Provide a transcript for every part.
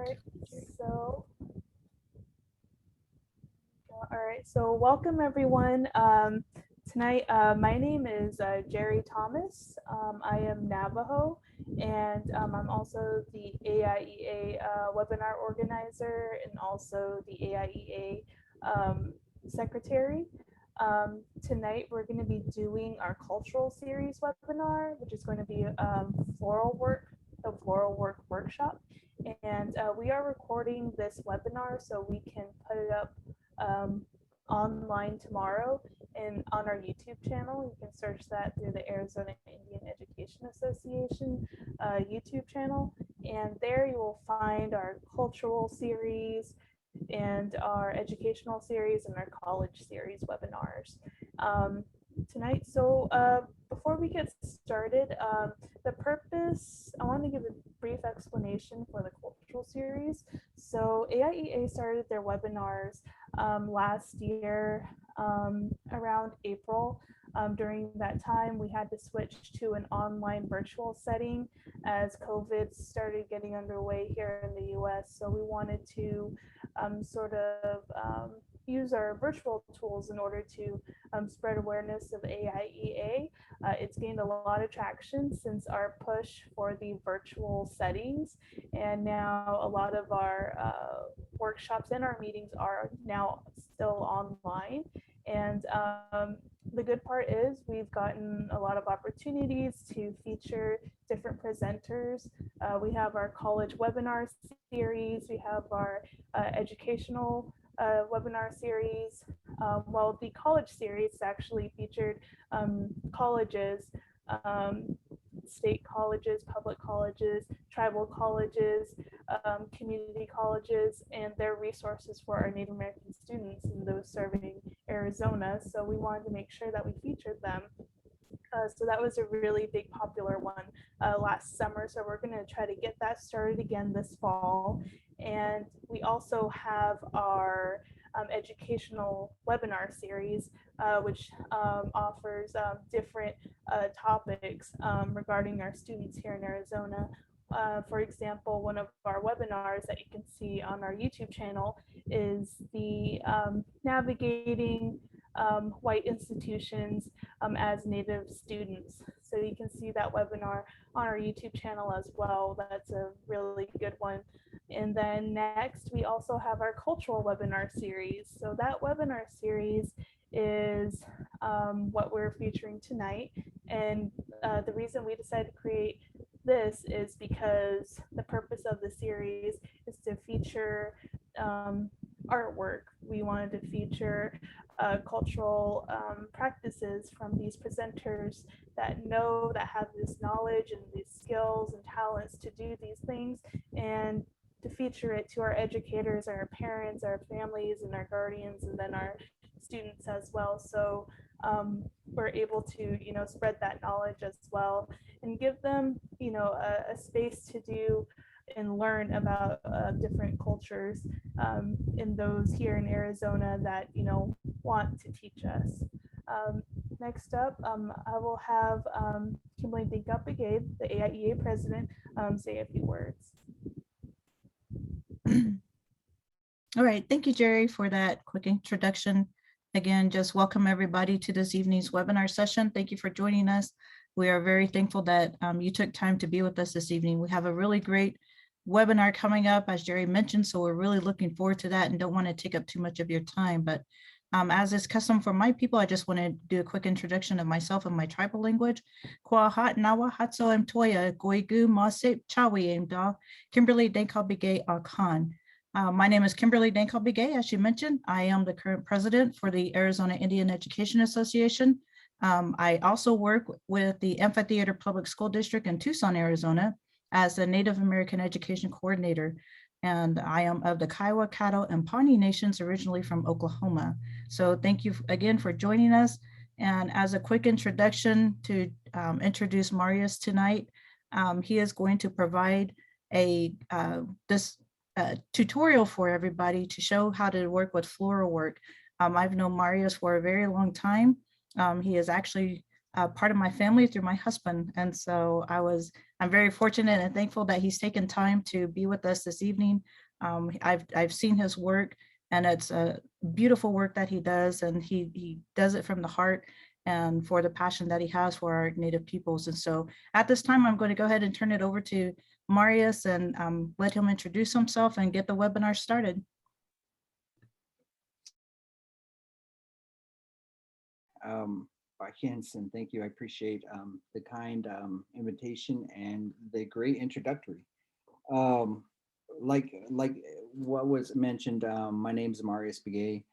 right, so so welcome everyone. Tonight, my name is Jerry Thomas. I am Navajo, and I'm also the AIEA webinar organizer and also the AIEA secretary. Tonight, we're going to be doing our cultural series webinar, which is going to be the Floral Work workshop. And we are recording this webinar so we can put it up online tomorrow and on our YouTube channel. You can search that through the Arizona Indian Education Association YouTube channel. And there you will find our cultural series and our educational series and our college series webinars tonight. So before we get started, the purpose, I want to give a brief explanation for the cultural series. So AIEA started their webinars last year around April. During that time, we had to switch to an online virtual setting as COVID started getting underway here in the US. So we wanted to use our virtual tools in order to spread awareness of AIEA. It's gained a lot of traction since our push for the virtual settings, and now a lot of our workshops and our meetings are now still online. And the good part is we've gotten a lot of opportunities to feature different presenters. We have our college webinar series, we have our educational webinar series. Well, the college series actually featured colleges, state colleges, public colleges, tribal colleges, community colleges, and their resources for our Native American students and those serving Arizona. So we wanted to make sure that we featured them. So that was a really big popular one last summer. So we're going to try to get that started again this fall. And we also have our educational webinar series, which offers different topics regarding our students here in Arizona. For example, one of our webinars that you can see on our YouTube channel is the navigating white institutions as Native students. So you can see that webinar on our YouTube channel as well. That's a really good one. And then next, we also have our cultural webinar series. So that webinar series is what we're featuring tonight. And the reason we decided to create this is because the purpose of the series is to feature artwork. We wanted to feature cultural practices from these presenters that have this knowledge and these skills and talents to do these things, and to feature it to our educators, our parents, our families, and our guardians, and then our students as well. So we're able to, spread that knowledge as well and give them, a space to do and learn about different cultures in those here in Arizona that, want to teach us. Next up, I will have Kimberly Begay, the AIEA president, say a few words. All right, thank you, Jerry, for that quick introduction. Again, just welcome everybody to this evening's webinar session. Thank you for joining us. We are very thankful that you took time to be with us this evening. We have a really great webinar coming up, as Jerry mentioned, so we're really looking forward to that and don't want to take up too much of your time. But as is custom for my people, I just want to do a quick introduction of myself and my tribal language. Kwahat Nawa Hatso Mtoya Goigu Masip Chawi Mda Kimberly Denkal Begay Akan. My name is Kimberly Denkal Begay. As you mentioned, I am the current president for the Arizona Indian Education Association. I also work with the Amphitheater Public School District in Tucson, Arizona, as the Native American Education Coordinator. And I am of the Kiowa, Caddo, and Pawnee Nations, originally from Oklahoma. So thank you again for joining us. And as a quick introduction to introduce Marius tonight, he is going to provide this tutorial for everybody to show how to work with floral work. I've known Marius for a very long time. He is actually part of my family through my husband. And so I'm very fortunate and thankful that he's taken time to be with us this evening. I've seen his work, and it's a beautiful work that he does, and he does it from the heart and for the passion that he has for our Native peoples. And so at this time, I'm going to go ahead and turn it over to Marius and let him introduce himself and get the webinar started. Henson, thank you. I appreciate the kind invitation and the great introductory. Like what was mentioned, my name is Marius Begay.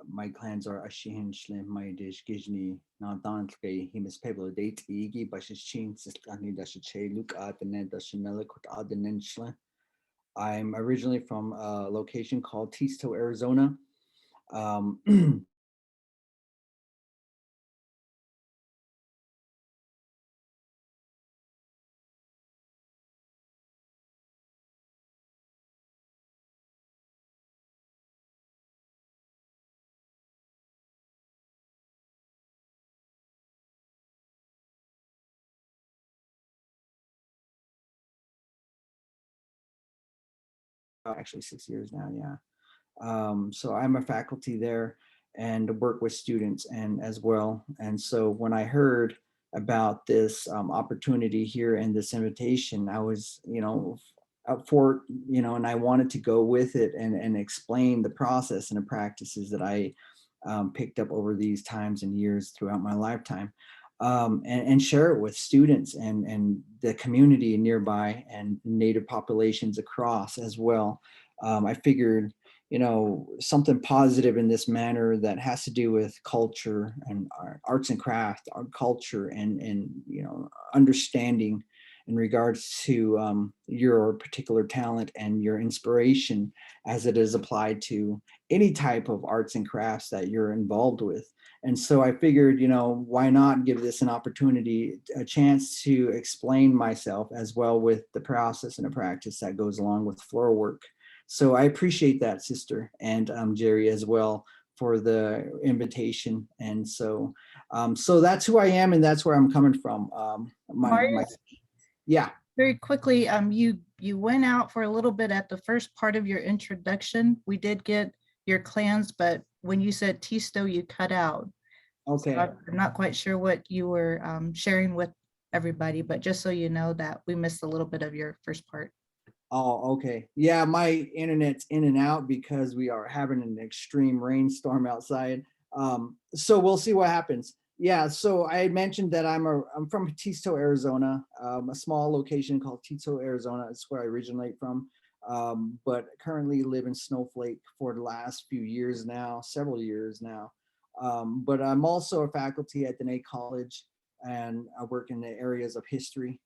My clans are Ashin Shlim, Maidish, Gijni, Nandanke, Himis Pebble, Date, Igi, Bashishin, Siskani, Dashache, Luke Adenen, Dashamelikut Adenen Shlim. I'm originally from a location called Tisto, Arizona. Actually 6 years now, yeah. So I'm a faculty there and work with students and as well. And so when I heard about this opportunity here and this invitation, I was, up for, and I wanted to go with it and explain the process and the practices that I picked up over these times and years throughout my lifetime. And share it with students and the community nearby and Native populations across as well. I figured, something positive in this manner that has to do with culture and arts and craft, our culture and understanding in regards to your particular talent and your inspiration as it is applied to any type of arts and crafts that you're involved with. And so I figured, why not give this an opportunity, a chance to explain myself as well with the process and the practice that goes along with floral work. So I appreciate that, sister, and Jerry as well for the invitation. And so, so that's who I am, and that's where I'm coming from. Yeah. Very quickly, you went out for a little bit at the first part of your introduction. We did get your clans, but when you said Tisto, you cut out. Okay. So I'm not quite sure what you were sharing with everybody, but just so you know that we missed a little bit of your first part. Oh, okay. Yeah, my internet's in and out because we are having an extreme rainstorm outside. So we'll see what happens. Yeah, so I had mentioned that I'm from Tisto, Arizona, a small location called Tisto, Arizona. It's where I originate from, but currently live in Snowflake for the last few years now, several years now. But I'm also a faculty at Dene College, and I work in the areas of history.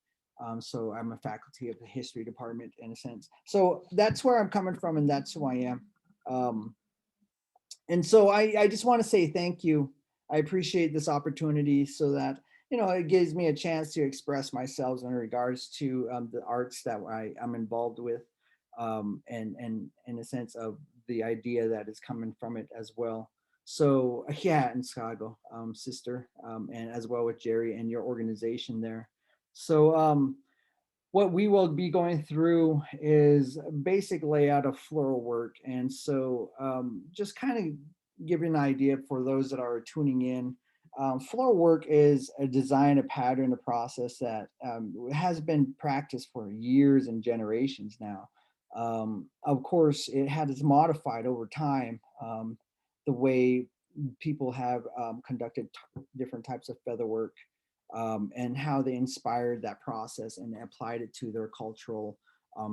So I'm a faculty of the history department in a sense. So that's where I'm coming from, and that's who I am. And so I just want to say thank you. I appreciate this opportunity so that, it gives me a chance to express myself in regards to the arts that I'm involved with, and in a sense of the idea that is coming from it as well. So yeah, and Chicago, sister, and as well with Jerry and your organization there. So what we will be going through is basic layout of floral work. And so just kind of give you an idea for those that are tuning in. Floral work is a design, a pattern, a process that has been practiced for years and generations now. Of course, it has modified over time, the way people have conducted different types of feather work, and how they inspired that process and applied it to their cultural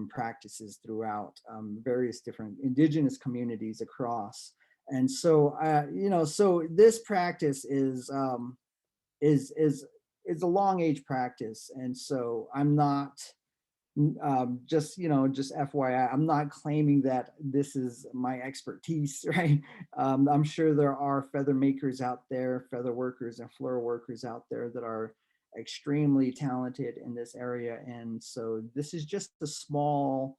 practices throughout various different indigenous communities across. And so, so this practice is is a long age practice, and so I'm not just FYI, I'm not claiming that this is my expertise, right? I'm sure there are feather makers out there, feather workers and floral workers out there that are extremely talented in this area. And so this is just a small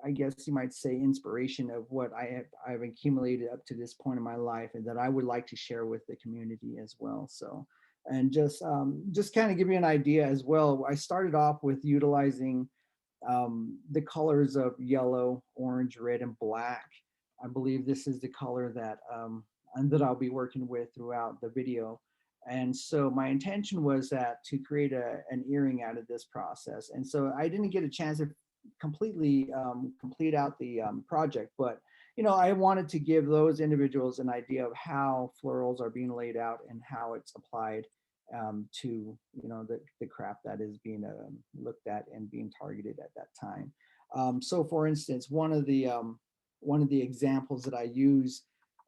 I guess you might say, inspiration of what I've accumulated up to this point in my life, and that I would like to share with the community as well. So, and just kind of give you an idea as well. I started off with utilizing the colors of yellow, orange, red, and black. I believe this is the color that and that I'll be working with throughout the video. And so my intention was that to create an earring out of this process. And so I didn't get a chance to completely complete out the project, but I wanted to give those individuals an idea of how florals are being laid out and how it's applied to the craft that is being looked at and being targeted at that time. So for instance, one of the examples that I use,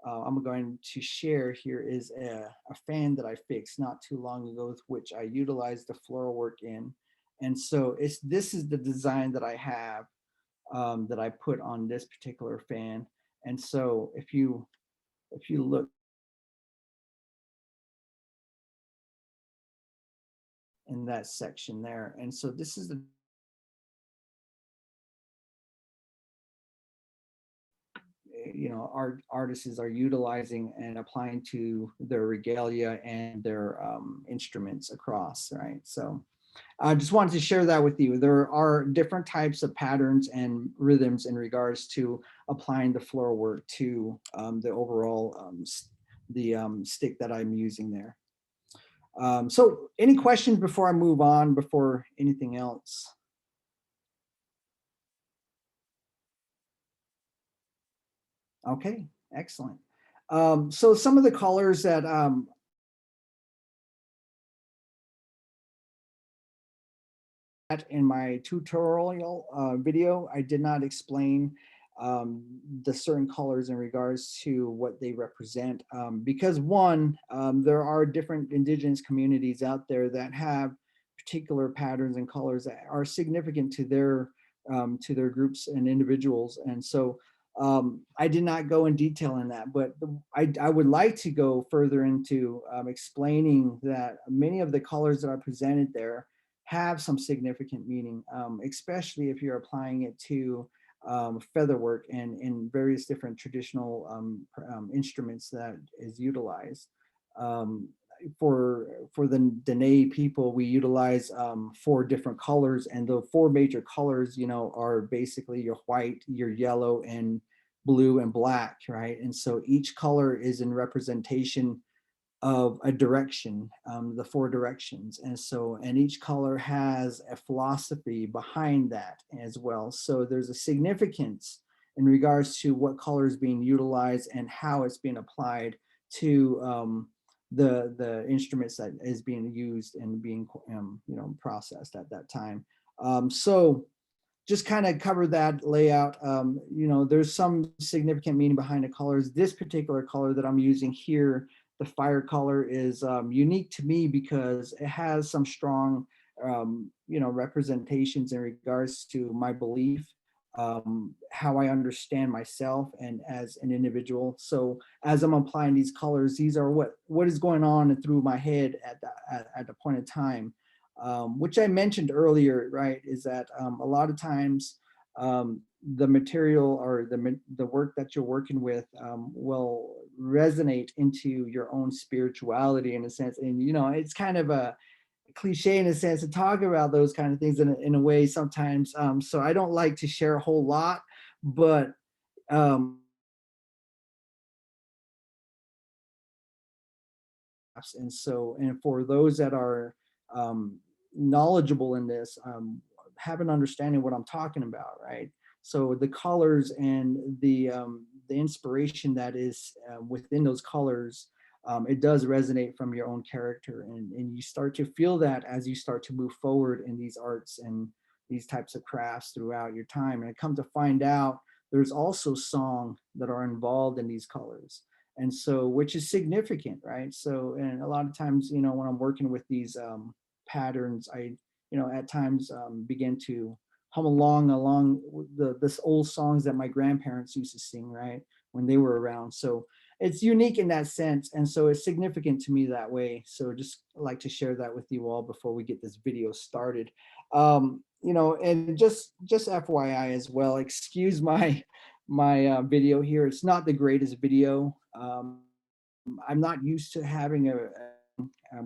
I'm going to share here, is a fan that I fixed not too long ago, with which I utilized the floral work in. And so this is the design that I have, that I put on this particular fan. And so if you look in that section there, and so this is the artists are utilizing and applying to their regalia and their instruments across, right? So I just wanted to share that with you. There are different types of patterns and rhythms in regards to applying the floral work to the overall stick that I'm using there. So any questions before I move on, before anything else? Okay, excellent. So some of the colors that in my tutorial video, I did not explain the certain colors in regards to what they represent, because one, there are different indigenous communities out there that have particular patterns and colors that are significant to their groups and individuals. And so I did not go in detail in that, but I would like to go further into explaining that many of the colors that are presented there have some significant meaning, especially if you're applying it to feather work and in various different traditional instruments that is utilized. For the Dene people, we utilize 4 different colors, and the 4 major colors, are basically your white, your yellow, and blue and black, right? And so each color is in representation of a direction, the 4 directions. And each color has a philosophy behind that as well. So there's a significance in regards to what color is being utilized and how it's being applied to the instruments that is being used and being processed at that time. So just kind of cover that layout. There's some significant meaning behind the colors. This particular color that I'm using here, the fire color, is unique to me because it has some strong, representations in regards to my belief, how I understand myself and as an individual. So as I'm applying these colors, these are what is going on through my head at the point in time, which I mentioned earlier, right? Is that a lot of times the material or the work that you're working with will resonate into your own spirituality in a sense. And it's kind of a cliche in a sense to talk about those kind of things in a way sometimes. So I don't like to share a whole lot, but and for those that are knowledgeable in this, have an understanding of what I'm talking about, right? So the colors and the inspiration that is within those colors, it does resonate from your own character, and you start to feel that as you start to move forward in these arts and these types of crafts throughout your time. And I come to find out there's also song that are involved in these colors. And so, which is significant, right? So, and a lot of times, when I'm working with these patterns, I, at times begin to hum along this old songs that my grandparents used to sing, right, when they were around. So it's unique in that sense. And so it's significant to me that way. So just like to share that with you all before we get this video started. You know, and just FYI as well, excuse my video here. It's not the greatest video. I'm not used to having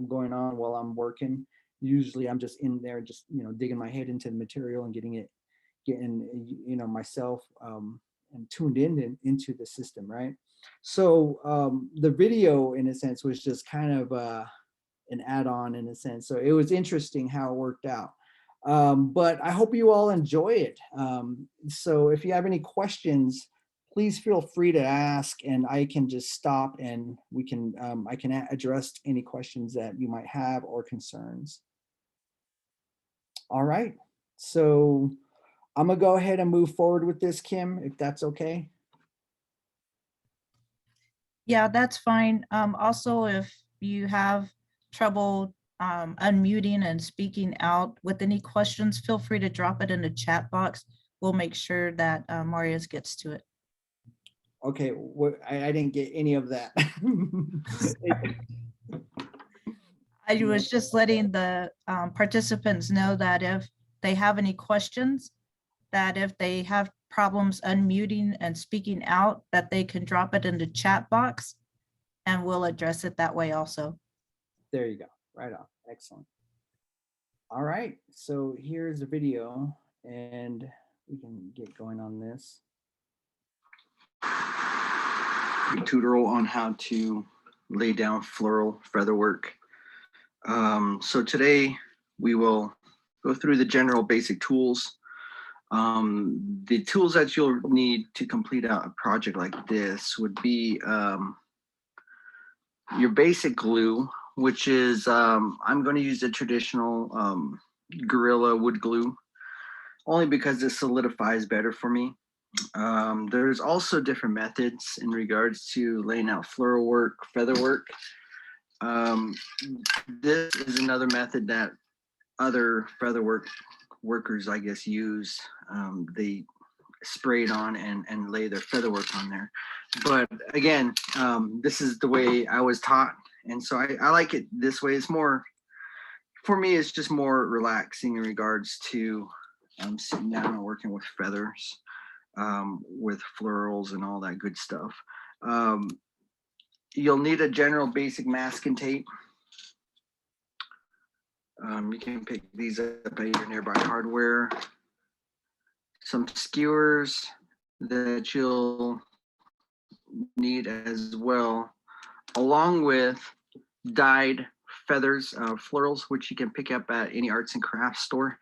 going on while I'm working. Usually I'm just in there, just, you know, digging my head into the material and getting, you know, myself and tuned into the system, right? So the video, in a sense, was just kind of an add-on in a sense. So it was interesting how it worked out. But I hope you all enjoy it. So if you have any questions, please feel free to ask, and I can just stop and we can I can address any questions that you might have or concerns. All right, so I'm gonna go ahead and move forward with this, Kim, if that's okay. Yeah, that's fine. Also, if you have trouble unmuting and speaking out with any questions, feel free to drop it in the chat box. We'll make sure that Marius gets to it. Okay, I didn't get any of that. I was just letting the participants know that if they have any questions, that if they have problems unmuting and speaking out, that they can drop it in the chat box and we'll address it that way also. There you go. Right on. Excellent. All right. So here's the video and we can get going on this. Tutorial on how to lay down floral featherwork. So today we will go through the general basic tools. The tools that you'll need to complete out a project like this would be your basic glue, which is I'm going to use the traditional Gorilla wood glue, only because it solidifies better for me. There's also different methods in regards to laying out floral work, feather work. This is another method that other feather workers, I guess, use. They spray it on and lay their feather work on there. But again, this is the way I was taught. And so I like it this way. It's more, for me, it's just more relaxing in regards to sitting down and working with feathers, with florals and all that good stuff. You'll need a general basic masking tape. You can pick these up at your nearby hardware. Some skewers that you'll need as well, along with dyed feathers, florals, which you can pick up at any arts and crafts store.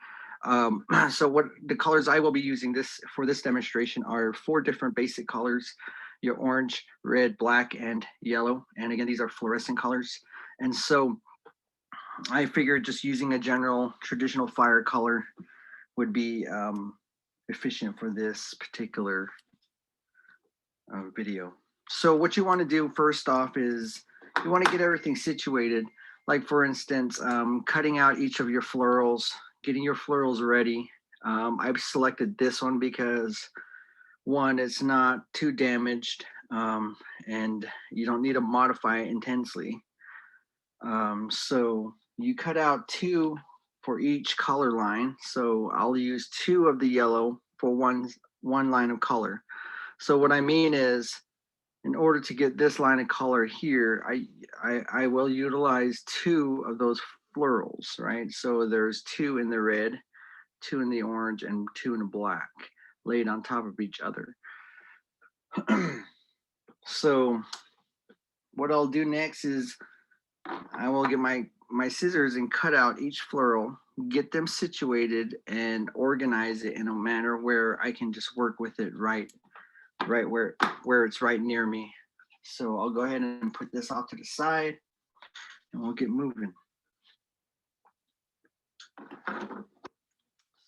So what the colors I will be using for this demonstration are 4 different basic colors: your orange, red, black, and yellow. And again, these are fluorescent colors. And so I figured just using a general traditional fire color would be efficient for this particular video. So what you want to do first off is you want to get everything situated. Like for instance, cutting out each of your florals, getting your florals ready. I've selected this one because one, it's not too damaged, and you don't need to modify it intensely. So you cut out 2 for each color line. So I'll use 2 of the yellow for one line of color. So what I mean is, in order to get this line of color here, I will utilize 2 of those florals, right? So there's 2 in the red, 2 in the orange, and 2 in the black, laid on top of each other. So what I'll do next is I will get my scissors and cut out each floral, get them situated, and organize it in a manner where I can just work with it right where it's right near me. So I'll go ahead and put this off to the side and we'll get moving.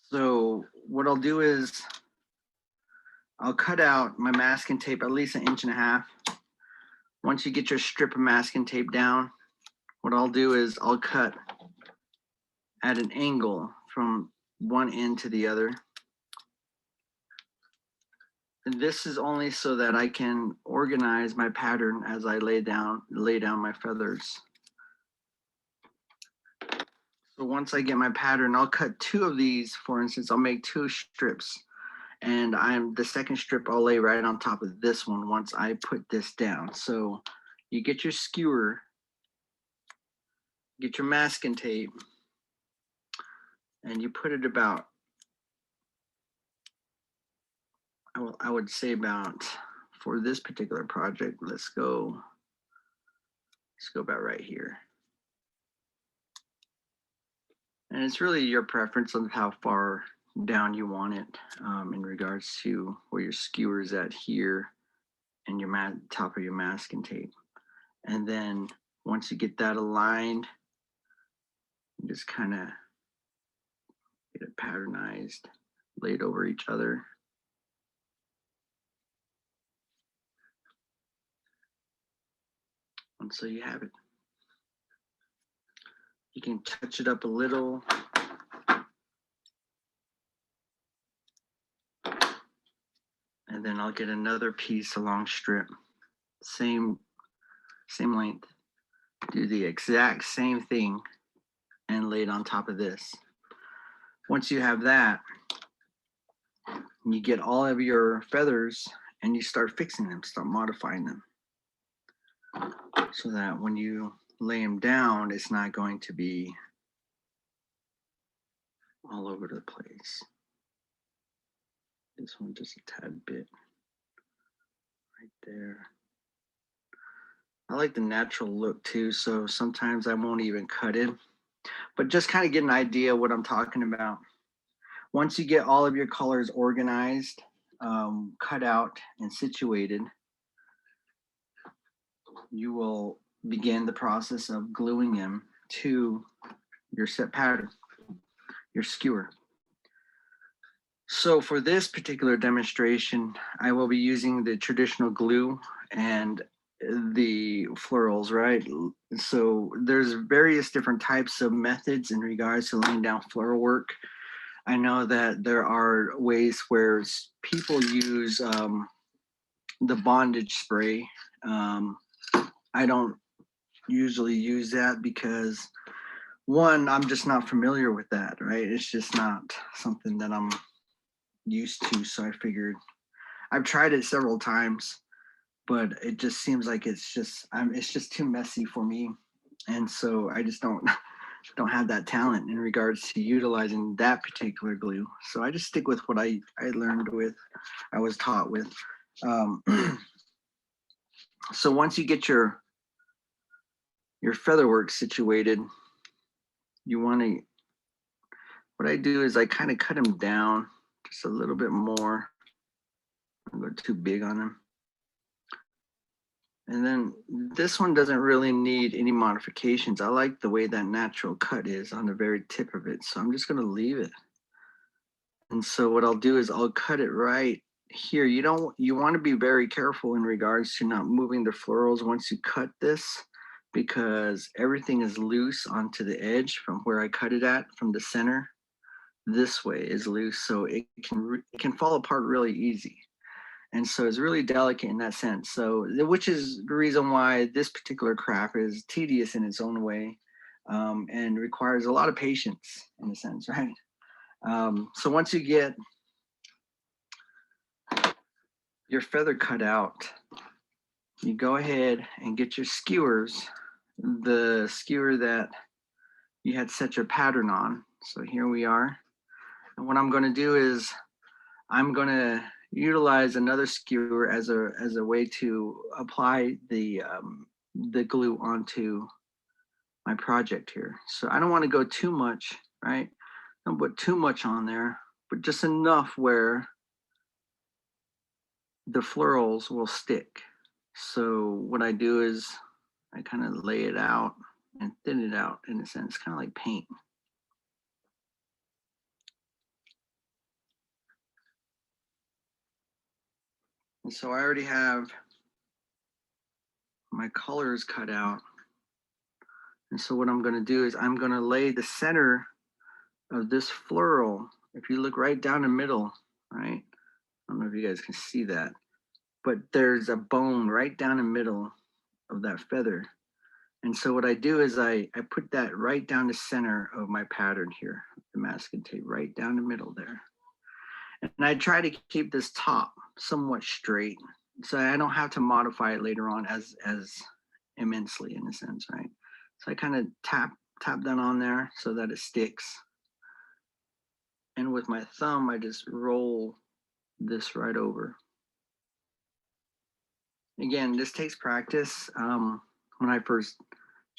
So what I'll do is I'll cut out my masking tape at least 1.5 inches. Once you get your strip of masking tape down, what I'll do is I'll cut at an angle from one end to the other. And this is only so that I can organize my pattern as I lay down my feathers. So once I get my pattern, I'll cut 2 of these. For instance, I'll make 2 strips, and the second strip I'll lay right on top of this one once I put this down. So you get your skewer, get your masking tape, and you put it about, I would say about, for this particular project, let's go about right here. And it's really your preference on how far down you want it in regards to where your skewer is at here and your top of your masking tape. And then once you get that aligned, you just kind of get it patternized, laid over each other. And so you have it. You can touch it up a little. And then I'll get another piece, a long strip, same length. Do the exact same thing and lay it on top of this. Once you have that, you get all of your feathers and you start fixing them, start modifying them, so that when you lay them down, it's not going to be all over the place. This one just a tad bit right there. I like the natural look too, so sometimes I won't even cut it, but just kind of get an idea what I'm talking about. Once you get all of your colors organized, cut out and situated, you will begin the process of gluing them to your set pattern, your skewer. So for this particular demonstration, I will be using the traditional glue and the florals, right? So there's various different types of methods in regards to laying down floral work. I know that there are ways where people use the bondage spray. I don't usually use that because, one, I'm just not familiar with that, right? It's just not something that I'm used to. So I figured, I've tried it several times, but it just seems like it's just too messy for me. And so I just don't have that talent in regards to utilizing that particular glue. So I just stick with what I learned with, I was taught with. So once you get your featherwork situated, you want to, what I do is I kind of cut them down just a little bit more. I don't go too big on them. And then this one doesn't really need any modifications. I like the way that natural cut is on the very tip of it. So I'm just going to leave it. And so what I'll do is I'll cut it right here. You want to be very careful in regards to not moving the florals once you cut this, because everything is loose onto the edge from where I cut it at, from the center. This way is loose, so it can fall apart really easy. And so it's really delicate in that sense. So, which is the reason why this particular craft is tedious in its own way, and requires a lot of patience in a sense, right? So once you get your feather cut out, you go ahead and get your skewers, the skewer that you had set your pattern on. So here we are. And what I'm going to do is I'm going to utilize another skewer as a way to apply the glue onto my project here. So I don't want to go too much, right? Don't put too much on there, but just enough where the florals will stick. So what I do is I kind of lay it out and thin it out in a sense, kind of like paint. And so I already have my colors cut out. And so what I'm going to do is I'm going to lay the center of this floral. If you look right down the middle, right, don't know if you guys can see that, but there's a bone right down the middle of that feather. And so what I do is I put that right down the center of my pattern here, the masking tape right down the middle there. And I try to keep this top somewhat straight so I don't have to modify it later on as immensely in a sense, right? So I kind of tap that on there so that it sticks. And with my thumb, I just roll this right over. Again, this takes practice. When I first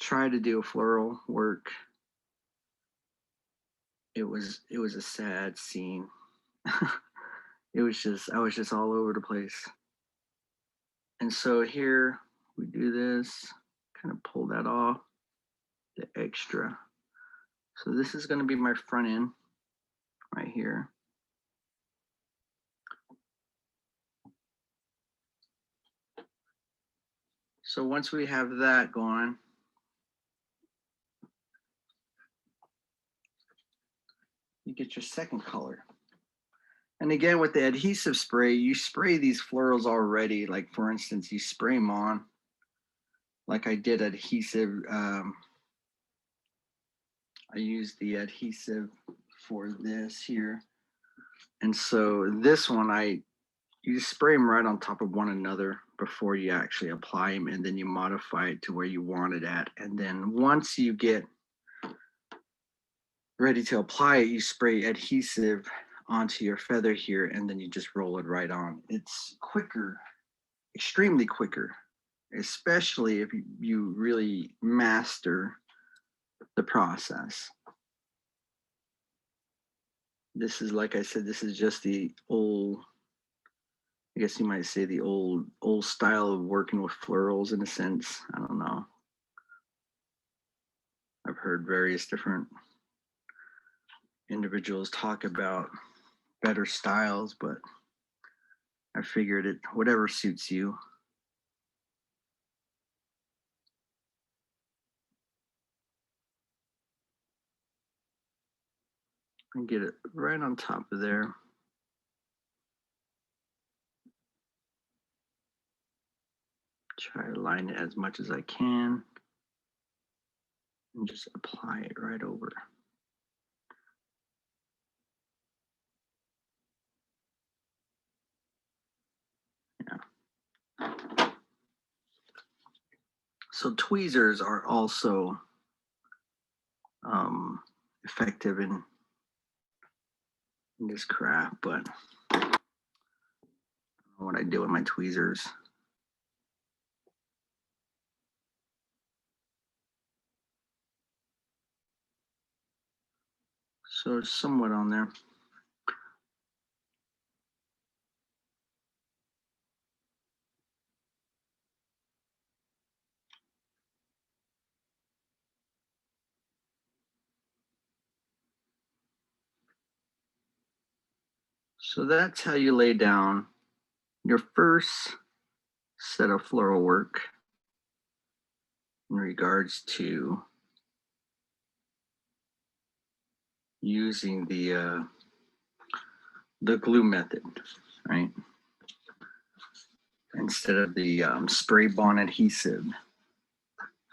tried to do a floral work, it was a sad scene. I was just all over the place. And so here we do this, kind of pull that off, the extra. So this is going to be my front end right here. So once we have that going, you get your second color. And again, with the adhesive spray, you spray these florals already. Like for instance, you spray them on, like I did adhesive. I used the adhesive for this here. And so this one, you spray them right on top of one another before you actually apply them, and then you modify it to where you want it at. And then once you get ready to apply it, you spray adhesive onto your feather here, and then you just roll it right on. It's quicker, extremely quicker, especially if you really master the process. This is, like I said, this is just the old, I guess you might say the old style of working with florals in a sense. I don't know. I've heard various different individuals talk about better styles, but I figured it, whatever suits you. And get it right on top of there. Try to line it as much as I can and just apply it right over. Yeah. So tweezers are also effective in this craft, but I don't know what I do with my tweezers. So it's somewhat on there. So that's how you lay down your first set of floral work in regards to using the glue method, right? Instead of the spray bond adhesive.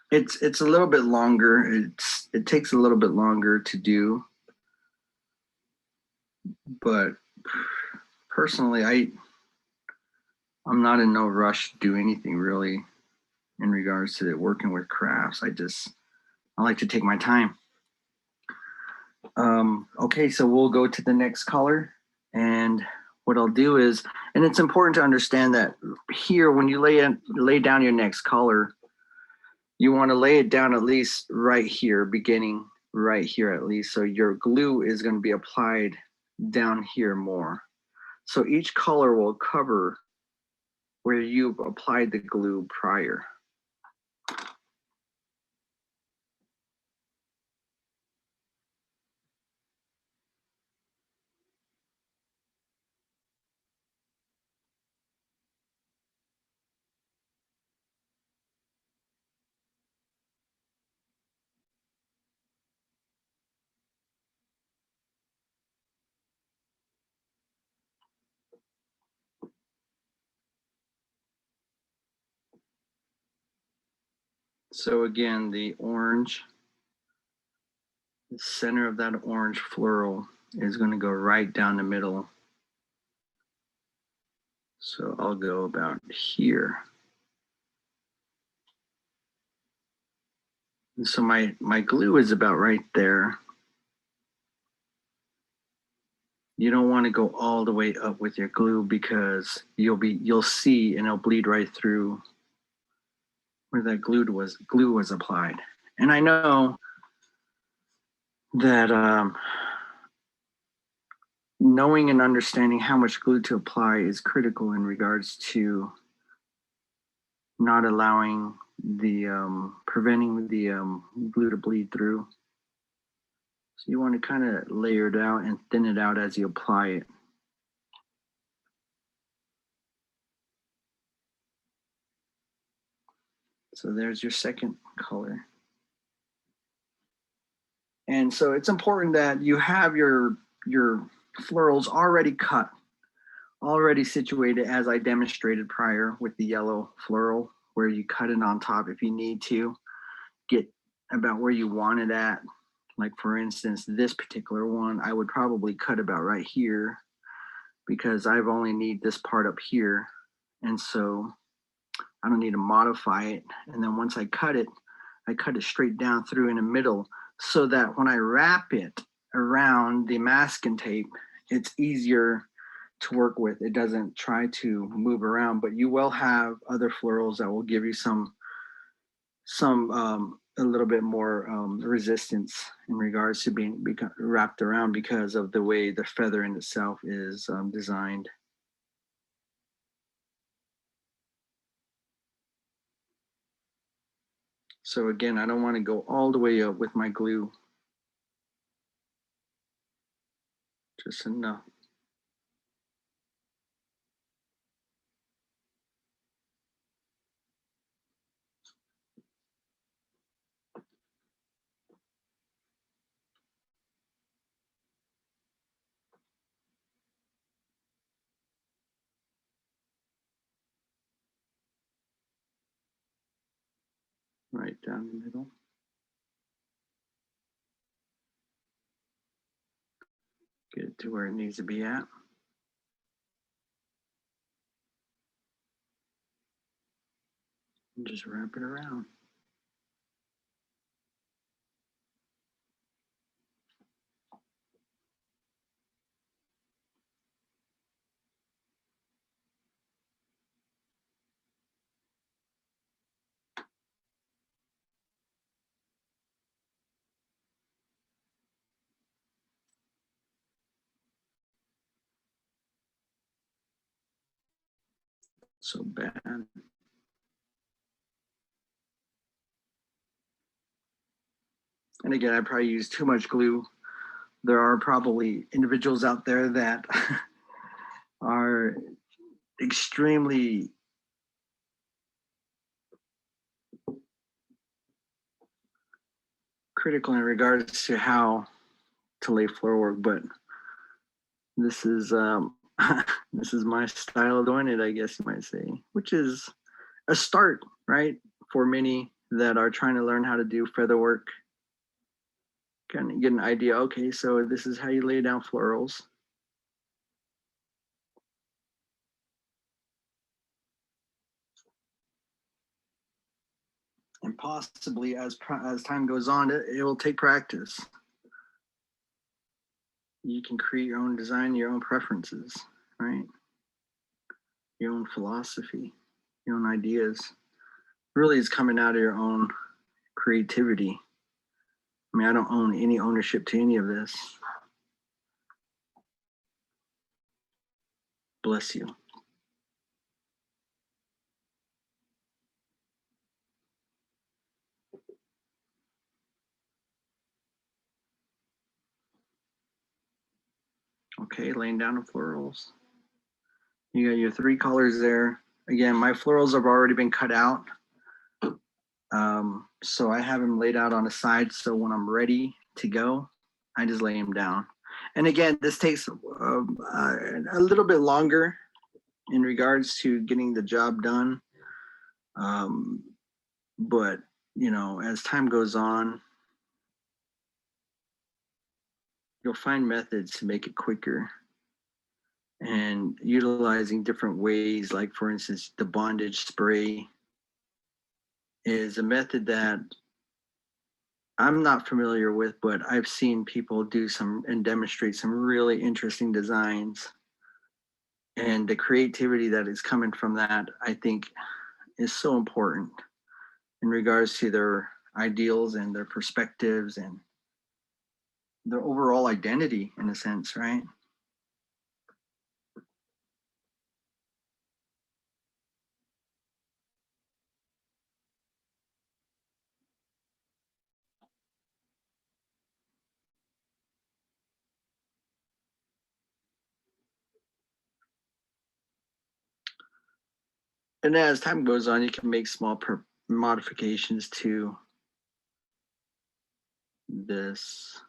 It's a little bit longer. It takes a little bit longer to do, but personally, I'm not in no rush to do anything really in regards to working with crafts. I like to take my time. Okay, so we'll go to the next color, and what I'll do is, and it's important to understand that here when you lay down your next color, you want to lay it down at least right here, beginning right here at least. So your glue is going to be applied down here more. So each color will cover where you've applied the glue prior. So again, the orange, the center of that orange floral is going to go right down the middle. So I'll go about here. And so my glue is about right there. You don't want to go all the way up with your glue because you'll see and it'll bleed right through where that glue was applied. And I know that knowing and understanding how much glue to apply is critical in regards to not allowing the preventing the glue to bleed through. So you want to kind of layer it out and thin it out as you apply it. So there's your second color. And so it's important that you have your florals already cut, already situated as I demonstrated prior with the yellow floral, where you cut it on top if you need to get about where you want it at. Like for instance, this particular one, I would probably cut about right here because I've only need this part up here. And so I don't need to modify it. And then once I cut it straight down through in the middle so that when I wrap it around the masking tape, it's easier to work with. It doesn't try to move around, but you will have other florals that will give you some a little bit more resistance in regards to being wrapped around because of the way the feather in itself is designed. So again, I don't want to go all the way up with my glue. Just enough. Right down the middle. Get it to where it needs to be at. And just wrap it around. So bad. And again, I probably use too much glue. There are probably individuals out there that are extremely critical in regards to how to lay floor work, but this is this is my style of doing it, I guess you might say, which is a start, right? For many that are trying to learn how to do feather work, kind of get an idea. Okay, so this is how you lay down florals. And possibly as time goes on, it will take practice. You can create your own design, your own preferences, right? Your own philosophy, your own ideas. Really is coming out of your own creativity. I mean, I don't own any ownership to any of this. Bless you. Okay, laying down the florals. You got your 3 colors there. Again, my florals have already been cut out. So I have them laid out on the side. So when I'm ready to go, I just lay them down. And again, this takes a little bit longer in regards to getting the job done. But you know, as time goes on, you'll find methods to make it quicker, and utilizing different ways, like for instance, the bondage spray is a method that I'm not familiar with, but I've seen people do some and demonstrate some really interesting designs. And the creativity that is coming from that, I think, is so important in regards to their ideals and their perspectives and their overall identity, in a sense, right? And as time goes on, you can make small modifications to this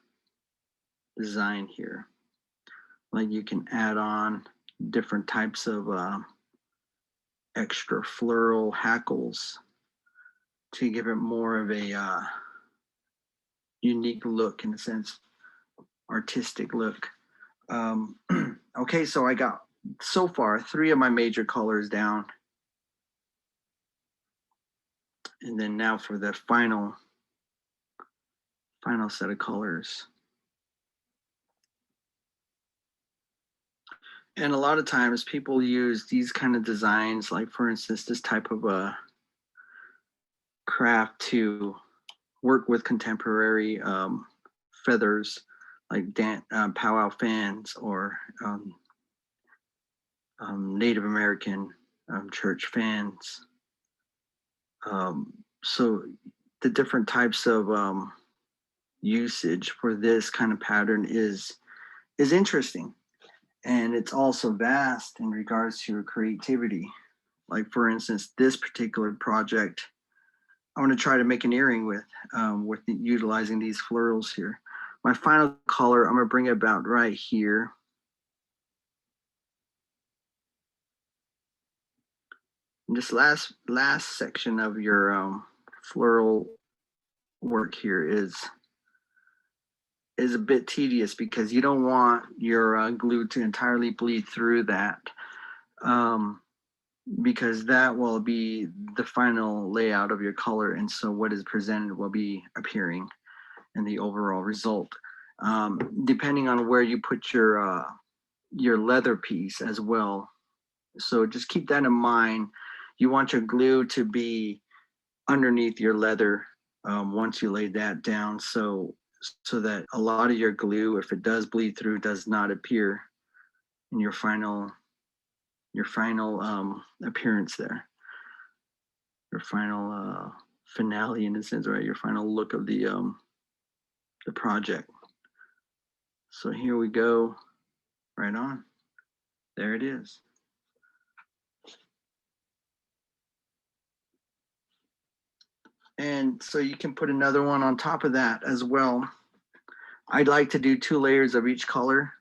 design here. Like you can add on different types of extra floral hackles to give it more of a unique look, in a sense, artistic look. Okay, so I got so far 3 of my major colors down. And then now for the final set of colors. And a lot of times people use these kind of designs, like for instance, this type of a craft to work with contemporary feathers, like powwow fans or Native American church fans. So the different types of usage for this kind of pattern is interesting, and it's also vast in regards to creativity. Like for instance, this particular project, I want to try to make an earring with utilizing these florals here. My final color, I'm going to bring it about right here. And this last section of your floral work here is a bit tedious because you don't want your glue to entirely bleed through that, because that will be the final layout of your color, and so what is presented will be appearing in the overall result. Depending on where you put your leather piece as well. So just keep that in mind. You want your glue to be underneath your leather once you lay that down, so that a lot of your glue, if it does bleed through, does not appear in your final appearance there. Your final finale, in a sense, right? Your final look of the project. So here we go, right on. There it is. And so you can put another one on top of that as well. I'd like to do 2 layers of each color.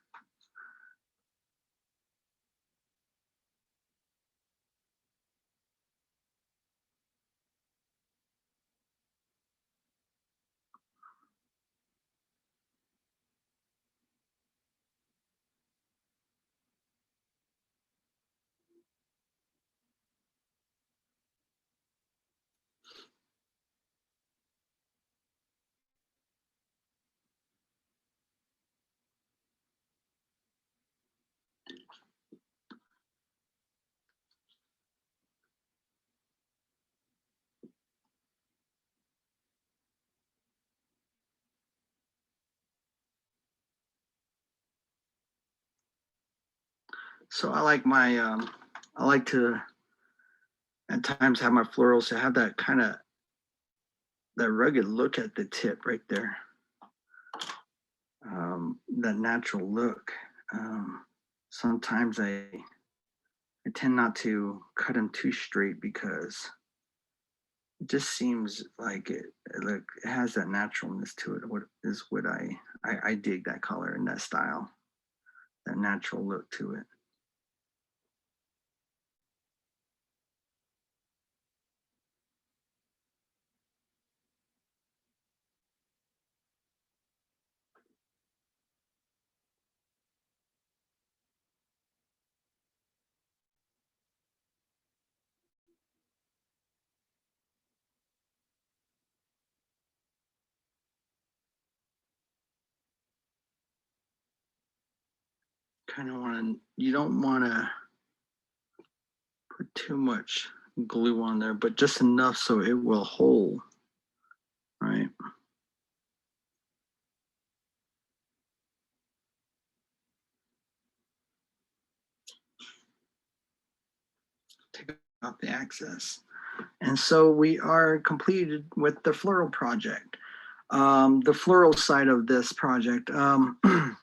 So I like I like to at times have my florals to have that kind of that rugged look at the tip right there. That natural look. Sometimes I tend not to cut them too straight because it just seems like it has that naturalness to it. What I dig that color and that style, that natural look to it. kind of want to, you don't want to put too much glue on there, but just enough so it will hold, right? Take out the excess. And so we are completed with the Floral project. The Floral side of this project,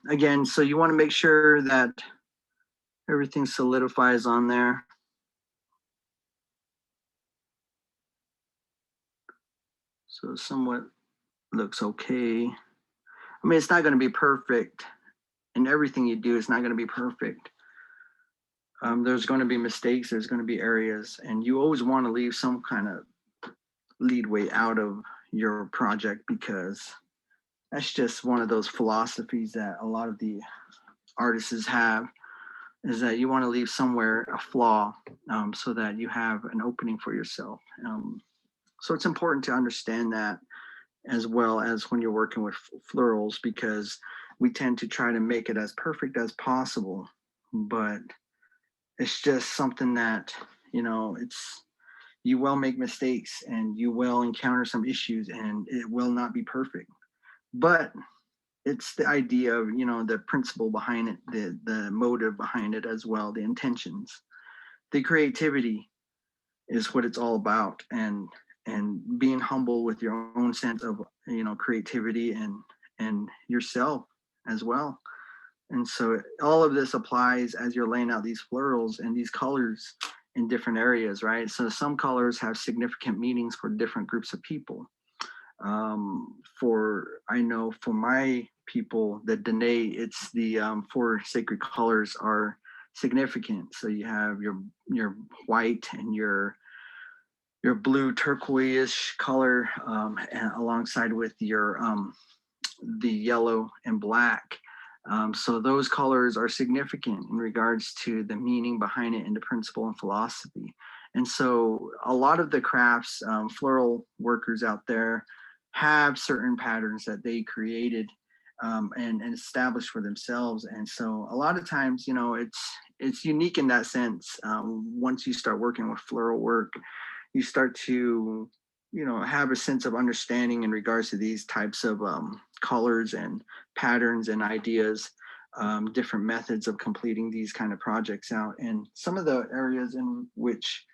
again, so you want to make sure that everything solidifies on there. So somewhat looks okay. I mean, it's not going to be perfect, and everything you do is not going to be perfect. There's going to be mistakes, there's going to be areas, and you always want to leave some kind of leadway out of your project, because that's just one of those philosophies that a lot of the artists have, is that you want to leave somewhere a flaw, so that you have an opening for yourself. So it's important to understand that, as well as when you're working with florals, because we tend to try to make it as perfect as possible, but it's just something that, you will make mistakes and you will encounter some issues and it will not be perfect. But it's the idea of, the principle behind it, the motive behind it as well, the intentions. The creativity is what it's all about, and being humble with your own sense of, creativity and yourself as well. And so all of this applies as you're laying out these florals and these colors in different areas, right? So some colors have significant meanings for different groups of people. I know for my people, the Dene, it's the 4 sacred colors are significant. So you have your white and your blue turquoise color, and alongside with your the yellow and black. So those colors are significant in regards to the meaning behind it and the principle and philosophy. And so a lot of the crafts, floral workers out there have certain patterns that they created, and established for themselves. And so a lot of times, it's unique in that sense. Once you start working with floral work, you start to have a sense of understanding in regards to these types of colors and patterns and ideas, different methods of completing these kind of projects out. And some of the areas in which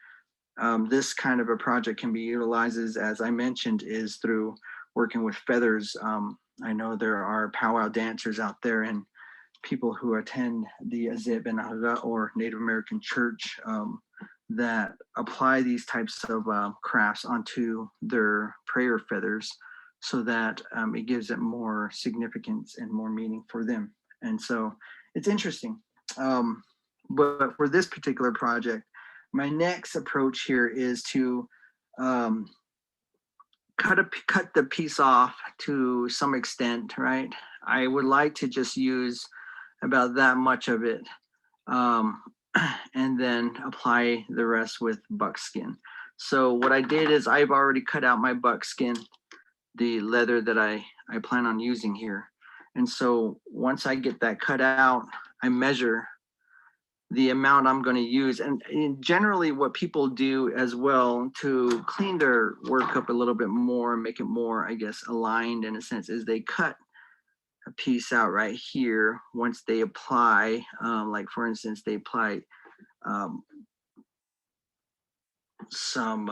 this kind of a project can be utilized, as I mentioned, is through working with feathers. I know there are powwow dancers out there and people who attend the Azib and Aga or Native American church, that apply these types of crafts onto their prayer feathers, so that it gives it more significance and more meaning for them. And so it's interesting. But for this particular project, my next approach here is to cut the piece off to some extent, right? I would like to just use about that much of it, and then apply the rest with buckskin. So what I did is I've already cut out my buckskin, the leather that I plan on using here. And so once I get that cut out, I measure the amount I'm going to use. And generally what people do as well to clean their work up a little bit more, make it more, I guess, aligned in a sense, is they cut a piece out right here once they apply, like for instance, they apply some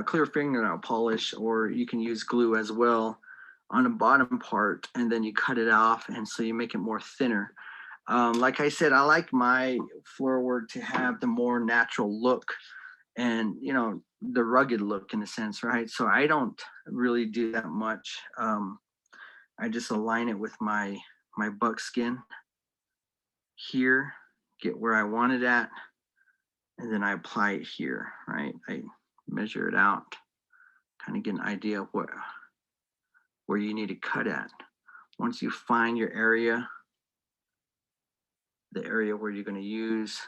clear fingernail polish, or you can use glue as well on the bottom part, and then you cut it off, and so you make it more thinner. Like I said, I like my floral work to have the more natural look and, the rugged look in a sense, right? So I don't really do that much. I just align it with my buckskin here, get where I want it at, and then I apply it here, right? I measure it out, kind of get an idea of where you need to cut at. Once you find your area, the area where you're going to use,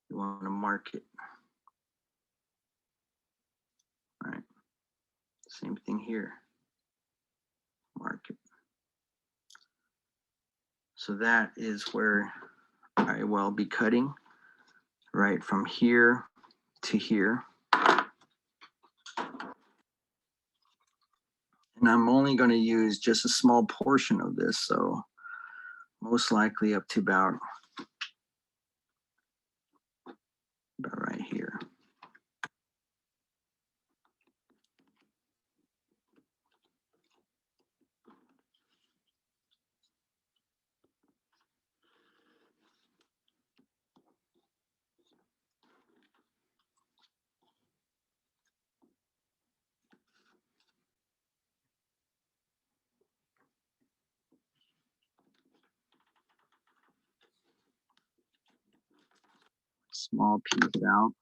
you want to mark it. All right, same thing here, mark it. So that is where I will be cutting, right from here to here. And I'm only going to use just a small portion of this, so most likely up to about right here. Small piece out.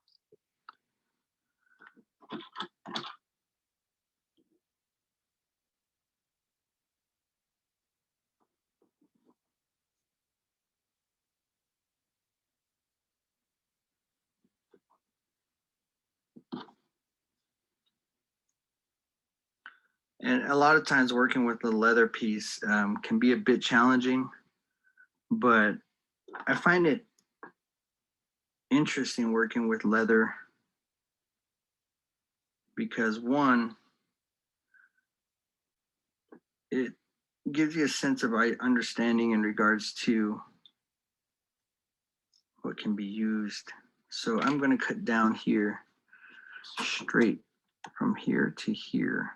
And a lot of times working with the leather piece can be a bit challenging, but I find it interesting working with leather because one, it gives you a sense of understanding in regards to what can be used. So I'm going to cut down here straight from here to here.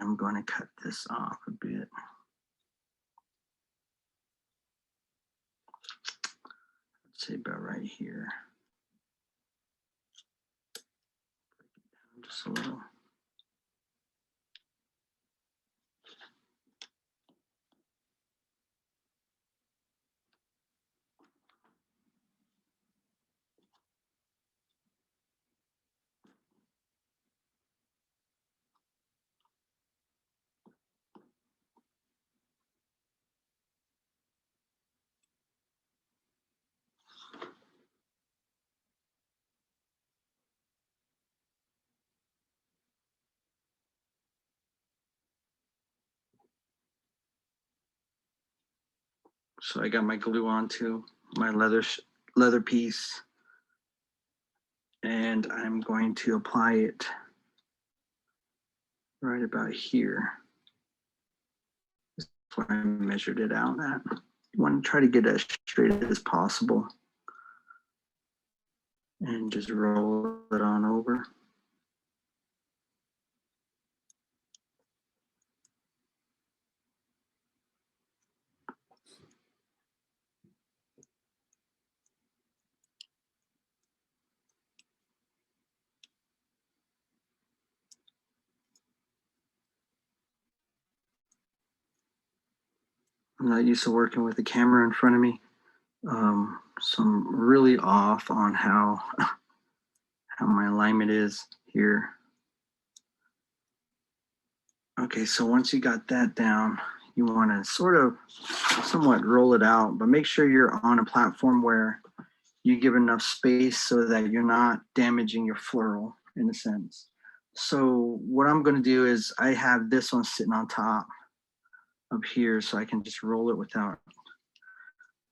I'm going to cut this off a bit. Let's say about right here. Just a little. So I got my glue onto my leather piece, and I'm going to apply it right about here. That's where I measured it out at. You want to try to get as straight as possible and just roll it on over. I'm not used to working with the camera in front of me, so I'm really off on how my alignment is here. Okay, so once you got that down, you want to sort of somewhat roll it out, but make sure you're on a platform where you give enough space so that you're not damaging your floral in a sense. So what I'm going to do is I have this one sitting on top up here, so I can just roll it without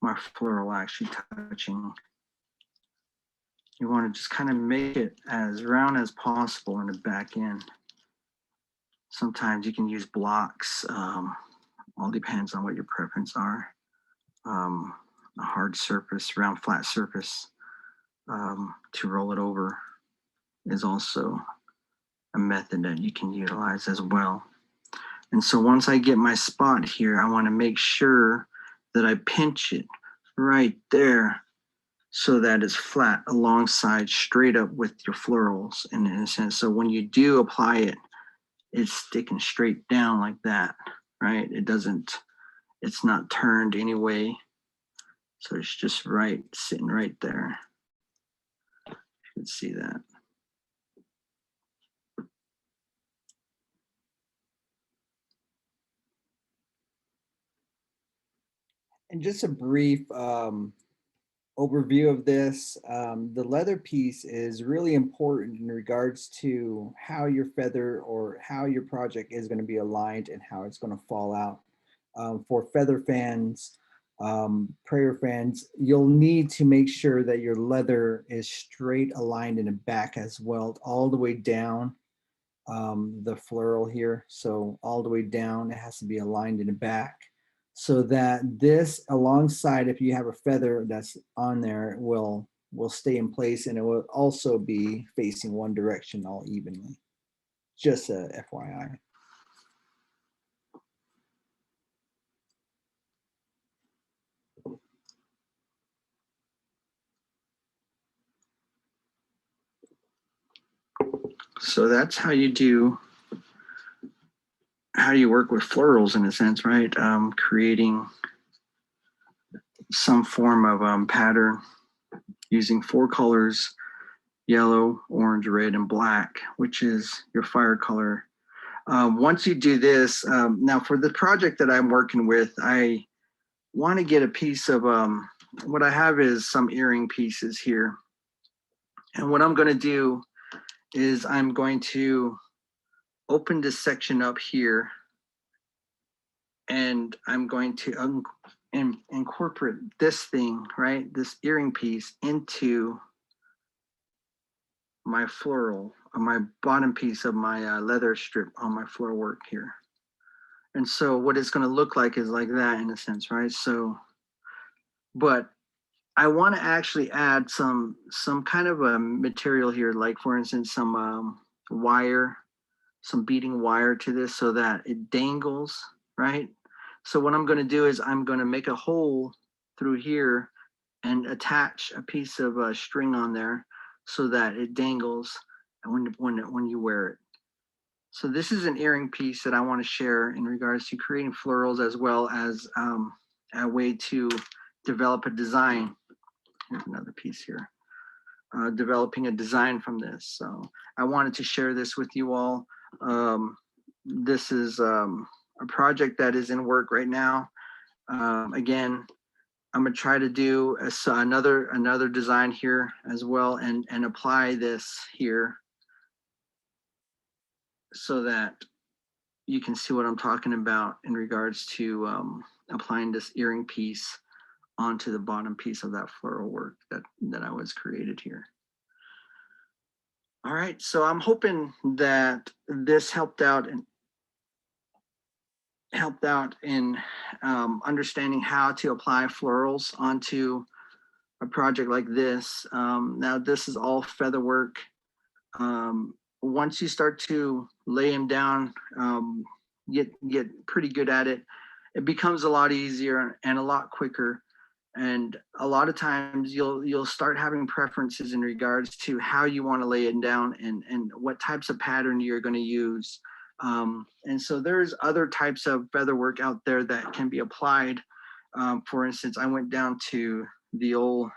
my floral actually touching. You want to just kind of make it as round as possible in the back end. Sometimes you can use blocks. All depends on what your preference are. A hard surface, round flat surface to roll it over is also a method that you can utilize as well. And so once I get my spot here, I want to make sure that I pinch it right there so that it's flat alongside straight up with your florals in a sense. So when you do apply it, it's sticking straight down like that, right? It's not turned anyway. So it's just right, sitting right there. You can see that. And just a brief overview of this. The leather piece is really important in regards to how your feather or how your project is going to be aligned and how it's going to fall out. For feather fans, prayer fans, you'll need to make sure that your leather is straight aligned in the back as well, all the way down the floral here. So all the way down, it has to be aligned in the back so that this alongside, if you have a feather that's on there, will stay in place, and it will also be facing one direction all evenly. Just a FYI. So that's how you work with florals in a sense, right? Creating some form of pattern using 4 colors: yellow, orange, red, and black, which is your fire color. Once you do this, now for the project that I'm working with, I want to get a piece of, what I have is some earring pieces here. And what I'm going to do is I'm going to open this section up here, and I'm going to incorporate this thing, right, this earring piece, into my floral, my bottom piece of my leather strip on my floral work here. And so what it's going to look like is like that in a sense, right? So, but I want to actually add some kind of a material here, like for instance, some wire, some beading wire to this so that it dangles, right? So what I'm going to do is I'm going to make a hole through here and attach a piece of string on there so that it dangles when you wear it. So this is an earring piece that I want to share in regards to creating florals, as well as a way to develop a design. Here's another piece here. Developing a design from this. So I wanted to share this with you all. This is a project that is in work right now. Again, I'm gonna try to do another design here as well, and apply this here so that you can see what I'm talking about in regards to applying this earring piece onto the bottom piece of that floral work that I was created here. All right, so I'm hoping that this helped out in understanding how to apply florals onto a project like this. Now this is all feather work. Once you start to lay them down, get pretty good at it, it becomes a lot easier and a lot quicker. And a lot of times you'll start having preferences in regards to how you want to lay it down and what types of pattern you're going to use. And so there's other types of feather work out there that can be applied. For instance, I went down to the old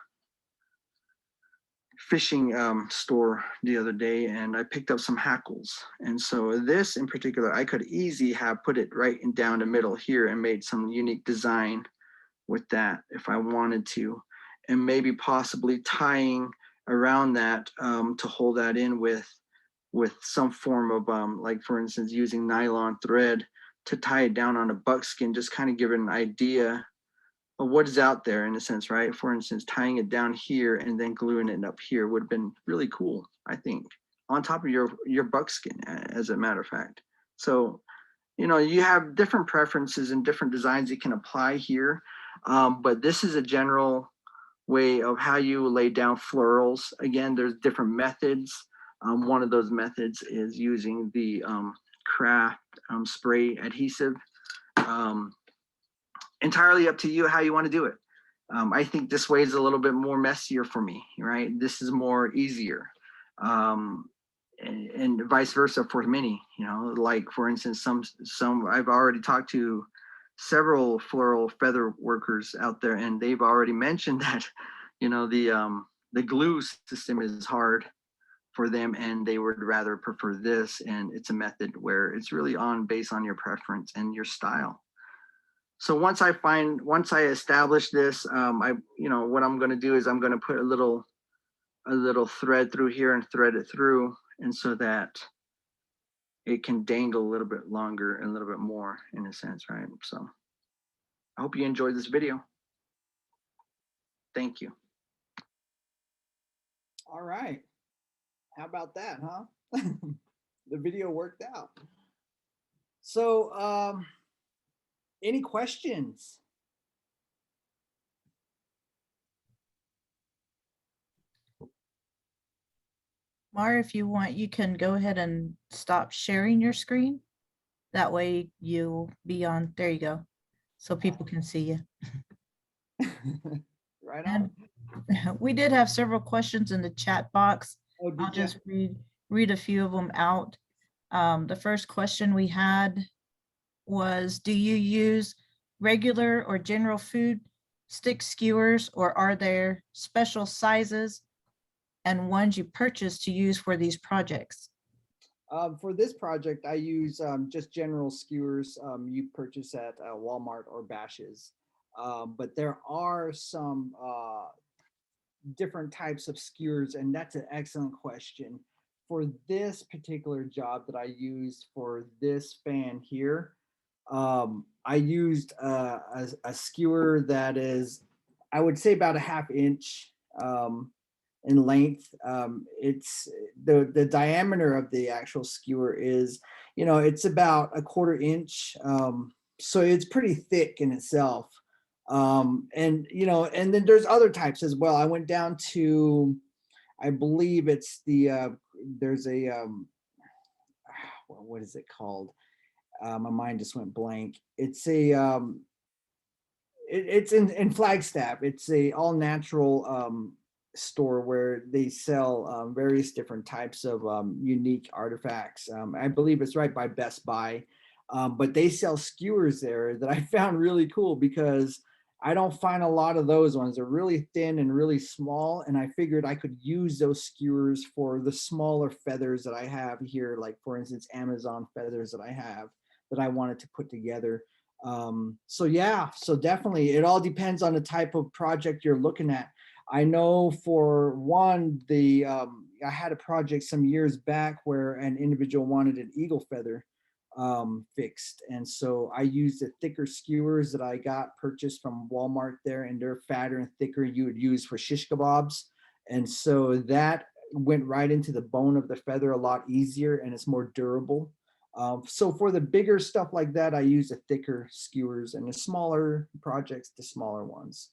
fishing store the other day, and I picked up some hackles. And so this in particular, I could easily have put it right in down the middle here and made some unique design with that if I wanted to, and maybe possibly tying around that to hold that in with some form of like for instance using nylon thread to tie it down on a buckskin, just kind of give it an idea of what is out there in a sense, right? For instance, tying it down here and then gluing it up here would have been really cool, I think, on top of your buckskin, as a matter of fact. So you have different preferences and different designs you can apply here. But this is a general way of how you lay down florals. Again, there's different methods. One of those methods is using the craft spray adhesive. Entirely up to you how you want to do it. I think this way is a little bit more messier for me, right? This is more easier. And vice versa for many, like for instance, some I've already talked to several floral feather workers out there, and they've already mentioned that, the glue system is hard for them, and they would rather prefer this. And it's a method where it's really based on your preference and your style. So once I establish this, what I'm going to do is I'm going to put a little thread through here and thread it through, and so that it can dangle a little bit longer and a little bit more in a sense, right? So I hope you enjoyed this video. Thank you. All right. How about that, huh? The video worked out. So, any questions? Mara, if you want, you can go ahead and stop sharing your screen. That way you'll be on, there you go. So people can see you. Right And on. we did have several questions in the chat box. Oh, did I'll you? just read a few of them out. The first question we had was, do you use regular or general food stick skewers, or are there special sizes and ones you purchase to use for these projects? For this project, I use just general skewers you purchase at Walmart or Bash's. But there are some different types of skewers, and that's an excellent question. For this particular job that I used for this fan here, I used a skewer that is, I would say, about a half-inch in length. It's the diameter of the actual skewer is, it's about a 1/4 inch. So it's pretty thick in itself. And then there's other types as well. I went down to, I believe it's there's a what is it called? My mind just went blank. It's it's in Flagstaff. It's a all natural store where they sell various different types of unique artifacts. I believe it's right by Best Buy, but they sell skewers there that I found really cool because I don't find a lot of those ones. They're really thin and really small, and I figured I could use those skewers for the smaller feathers that I have here, like for instance, Amazon feathers that I have that I wanted to put together. So yeah, so definitely it all depends on the type of project you're looking at. I know for one, I had a project some years back where an individual wanted an eagle feather fixed, and so I used the thicker skewers that I got purchased from Walmart there, and they're fatter and thicker. You would use for shish kebabs, and so that went right into the bone of the feather a lot easier, and it's more durable. So for the bigger stuff like that, I use the thicker skewers, and the smaller projects, the smaller ones.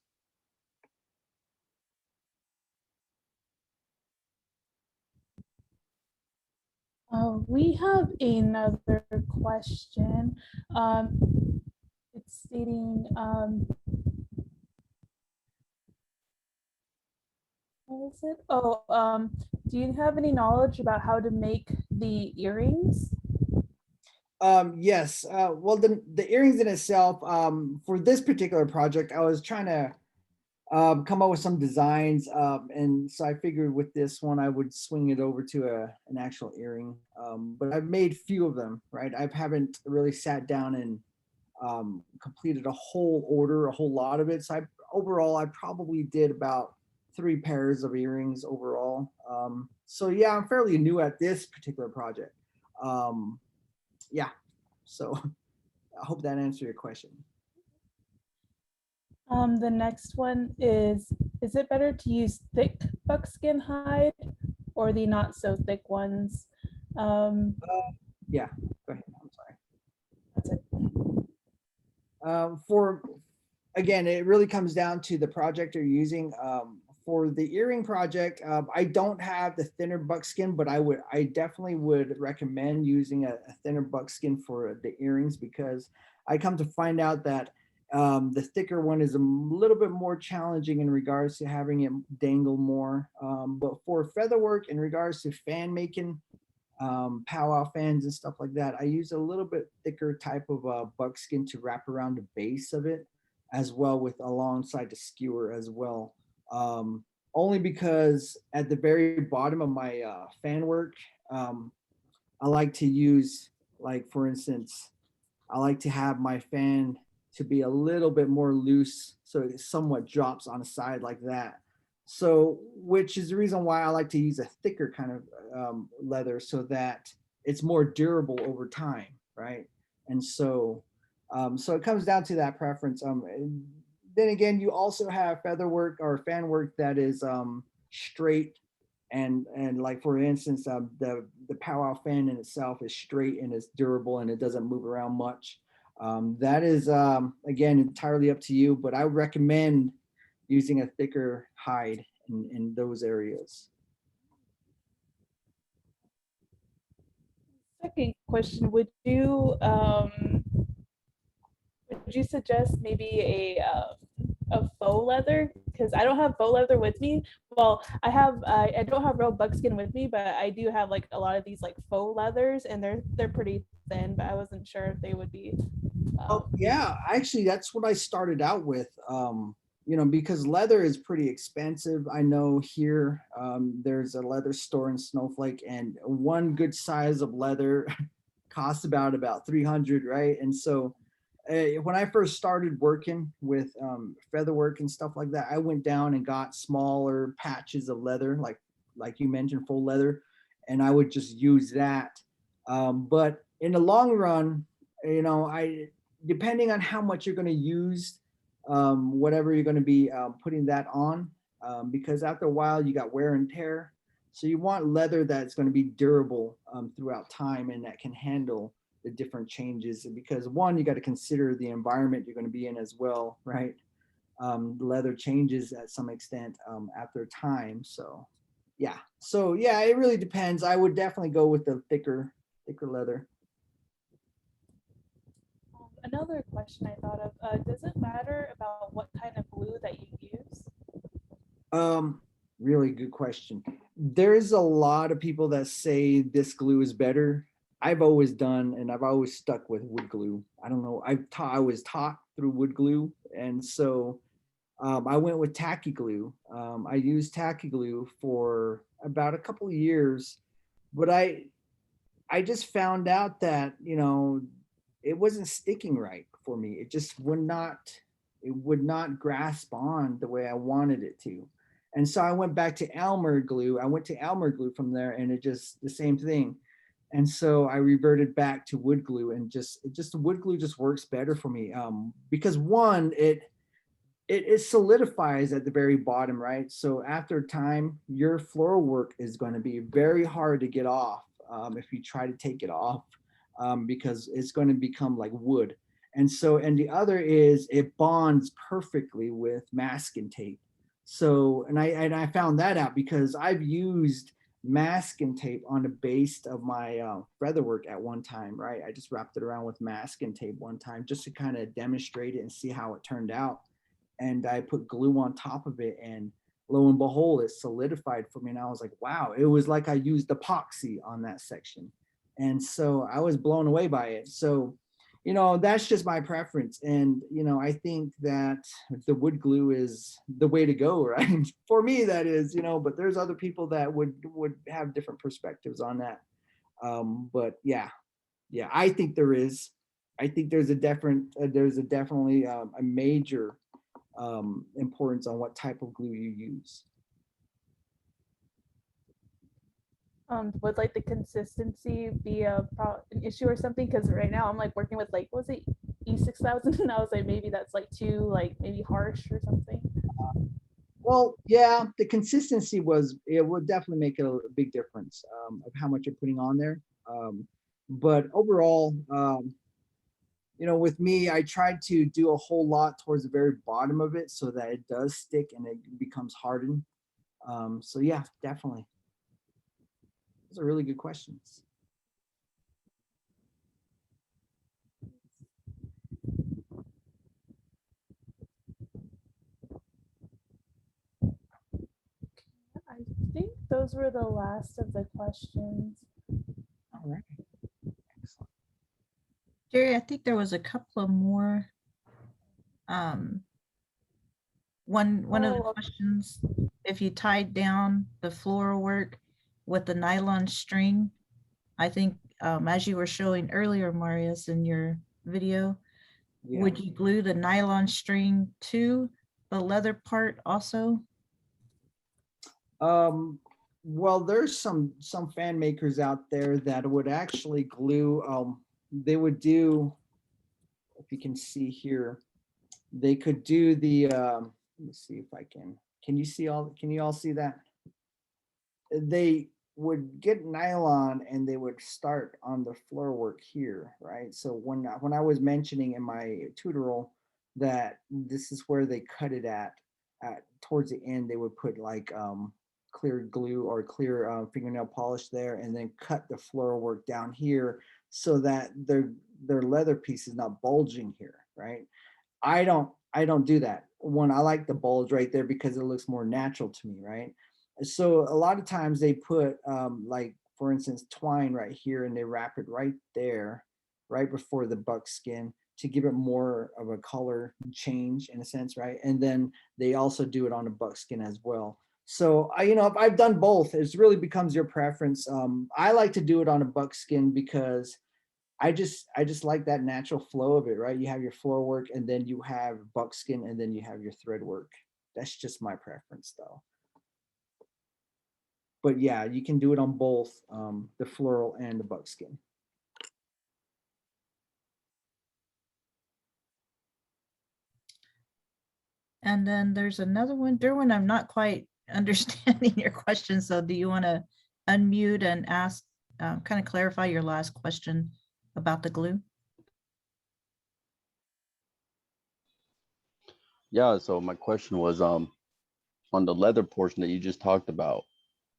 We have another question. It's stating, what is it? Oh, do you have any knowledge about how to make the earrings? Yes. Well, the earrings in itself, for this particular project, I was trying to come up with some designs, and so I figured with this one I would swing it over to an actual earring. But I've made few of them, right? I haven't really sat down and completed a whole order, a whole lot of it. So overall I probably did about 3 pairs of earrings overall. So yeah, I'm fairly new at this particular project. Yeah, so I hope that answered your question. The next one is it better to use thick buckskin hide or the not so thick ones? Yeah, go ahead. I'm sorry. That's it. For again, it really comes down to the project you're using. For the earring project, I don't have the thinner buckskin, but I definitely would recommend using a thinner buckskin for the earrings, because I come to find out that the thicker one is a little bit more challenging in regards to having it dangle more. But for feather work, in regards to fan making, powwow fans and stuff like that, I use a little bit thicker type of buckskin to wrap around the base of it, as well with alongside the skewer as well. Only because at the very bottom of my fan work, I like to use, like for instance, I like to have my fan to be a little bit more loose, so it somewhat drops on the side like that. So, which is the reason why I like to use a thicker kind of leather, so that it's more durable over time, right? And so, so it comes down to that preference. And then again, you also have feather work or fan work that is straight, and like for instance, the powwow fan in itself is straight and it's durable and it doesn't move around much. That is again entirely up to you, but I recommend using a thicker hide in those areas. Second question, would you suggest maybe a faux leather? Because I don't have faux leather with me. Well, I don't have real buckskin with me, but I do have like a lot of these like faux leathers, and they're pretty thin. But I wasn't sure if they would be. Oh yeah, actually, that's what I started out with. You know, because leather is pretty expensive. I know here there's a leather store in Snowflake, and one good size of leather costs about 300, right? And so when I first started working with feather work and stuff like that, I went down and got smaller patches of leather, like you mentioned, full leather, and I would just use that. But in the long run, you know, depending on how much you're going to use, whatever you're going to be putting that on, because after a while you got wear and tear. So you want leather that's going to be durable throughout time and that can handle the different changes. Because one, you got to consider the environment you're going to be in as well, right? Leather changes at some extent after time. So yeah, it really depends. I would definitely go with the thicker leather. Another question I thought of, does it matter about what kind of glue that you use? Really good question. There's a lot of people that say this glue is better. I've always done, and I've always stuck with wood glue. I don't know. I was taught through wood glue, and so I went with tacky glue. I used tacky glue for about a couple of years, but I just found out that, you know, it wasn't sticking right for me. It just would not grasp on the way I wanted it to. And so I went back to Elmer glue. I went to Elmer glue from there, and it just the same thing. And so I reverted back to wood glue, and just wood glue just works better for me. Because one, it solidifies at the very bottom, right? So after time, your floral work is going to be very hard to get off if you try to take it off, because it's going to become like wood. And so, and the other is it bonds perfectly with masking tape. So, and I found that out because I've used masking tape on the base of my featherwork at one time, right? I just wrapped it around with masking tape one time just to kind of demonstrate it and see how it turned out. And I put glue on top of it, and lo and behold, it solidified for me. And I was like, wow, it was like I used epoxy on that section. And so I was blown away by it. So, you know, that's just my preference. And, you know, I think that the wood glue is the way to go, right? For me, that is, you know, but there's other people that would have different perspectives on that. But yeah, I think there is. I think there's definitely a major importance on what type of glue you use. Would like the consistency be an issue or something? Because right now I'm like working with like, was it E6000? And I was like, maybe that's like too like maybe harsh or something. Well, yeah, the consistency it would definitely make a big difference of how much you're putting on there. But overall, you know, with me, I tried to do a whole lot towards the very bottom of it so that it does stick and it becomes hardened. So yeah, definitely. Those are really good questions. I think those were the last of the questions. All right. Excellent. Jerry, I think there was a couple of more. One of the questions, if you tied down the floral work with the nylon string, I think as you were showing earlier, Marius, in your video, Yeah. Would you glue the nylon string to the leather part also? Well, there's some fan makers out there that would actually glue. They would do, if you can see here, they could do the. Let me see if I can. Can you see all? Can you all see that? They would get nylon and they would start on the floor work here, right? So when I was mentioning in my tutorial that this is where they cut it at towards the end, they would put like clear glue or clear fingernail polish there, and then cut the floor work down here so that their leather piece is not bulging here, right? I don't do that. One, I like the bulge right there because it looks more natural to me, right? So a lot of times they put like for instance twine right here and they wrap it right there, right before the buckskin to give it more of a color change in a sense, right? And then they also do it on a buckskin as well. So if I've done both, it really becomes your preference. I like to do it on a buckskin because I just like that natural flow of it, right? You have your floor work and then you have buckskin and then you have your thread work. That's just my preference though. But yeah, you can do it on both the floral and the buckskin. And then there's another one, Derwin, I'm not quite understanding your question. So do you want to unmute and ask, kind of clarify your last question about the glue? Yeah, so my question was on the leather portion that you just talked about,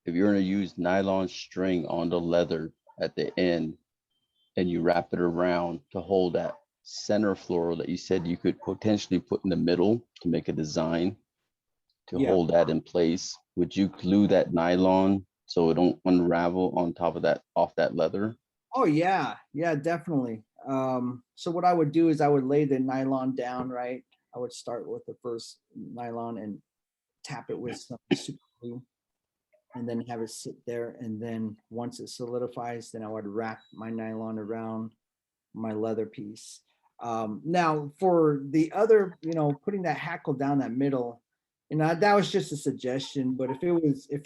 if you're going to use nylon string on the leather at the end and you wrap it around to hold that center floral that you said you could potentially put in the middle to make a design to Yeah. hold that in place, would you glue that nylon so it don't unravel on top of that, off that leather? Oh yeah, yeah, definitely. So what I would do is I would lay the nylon down, right? I would start with the first nylon and tap it with some super glue and then have it sit there. And then once it solidifies, then I would wrap my nylon around my leather piece. Now for the other, putting that hackle down that middle, that was just a suggestion. But if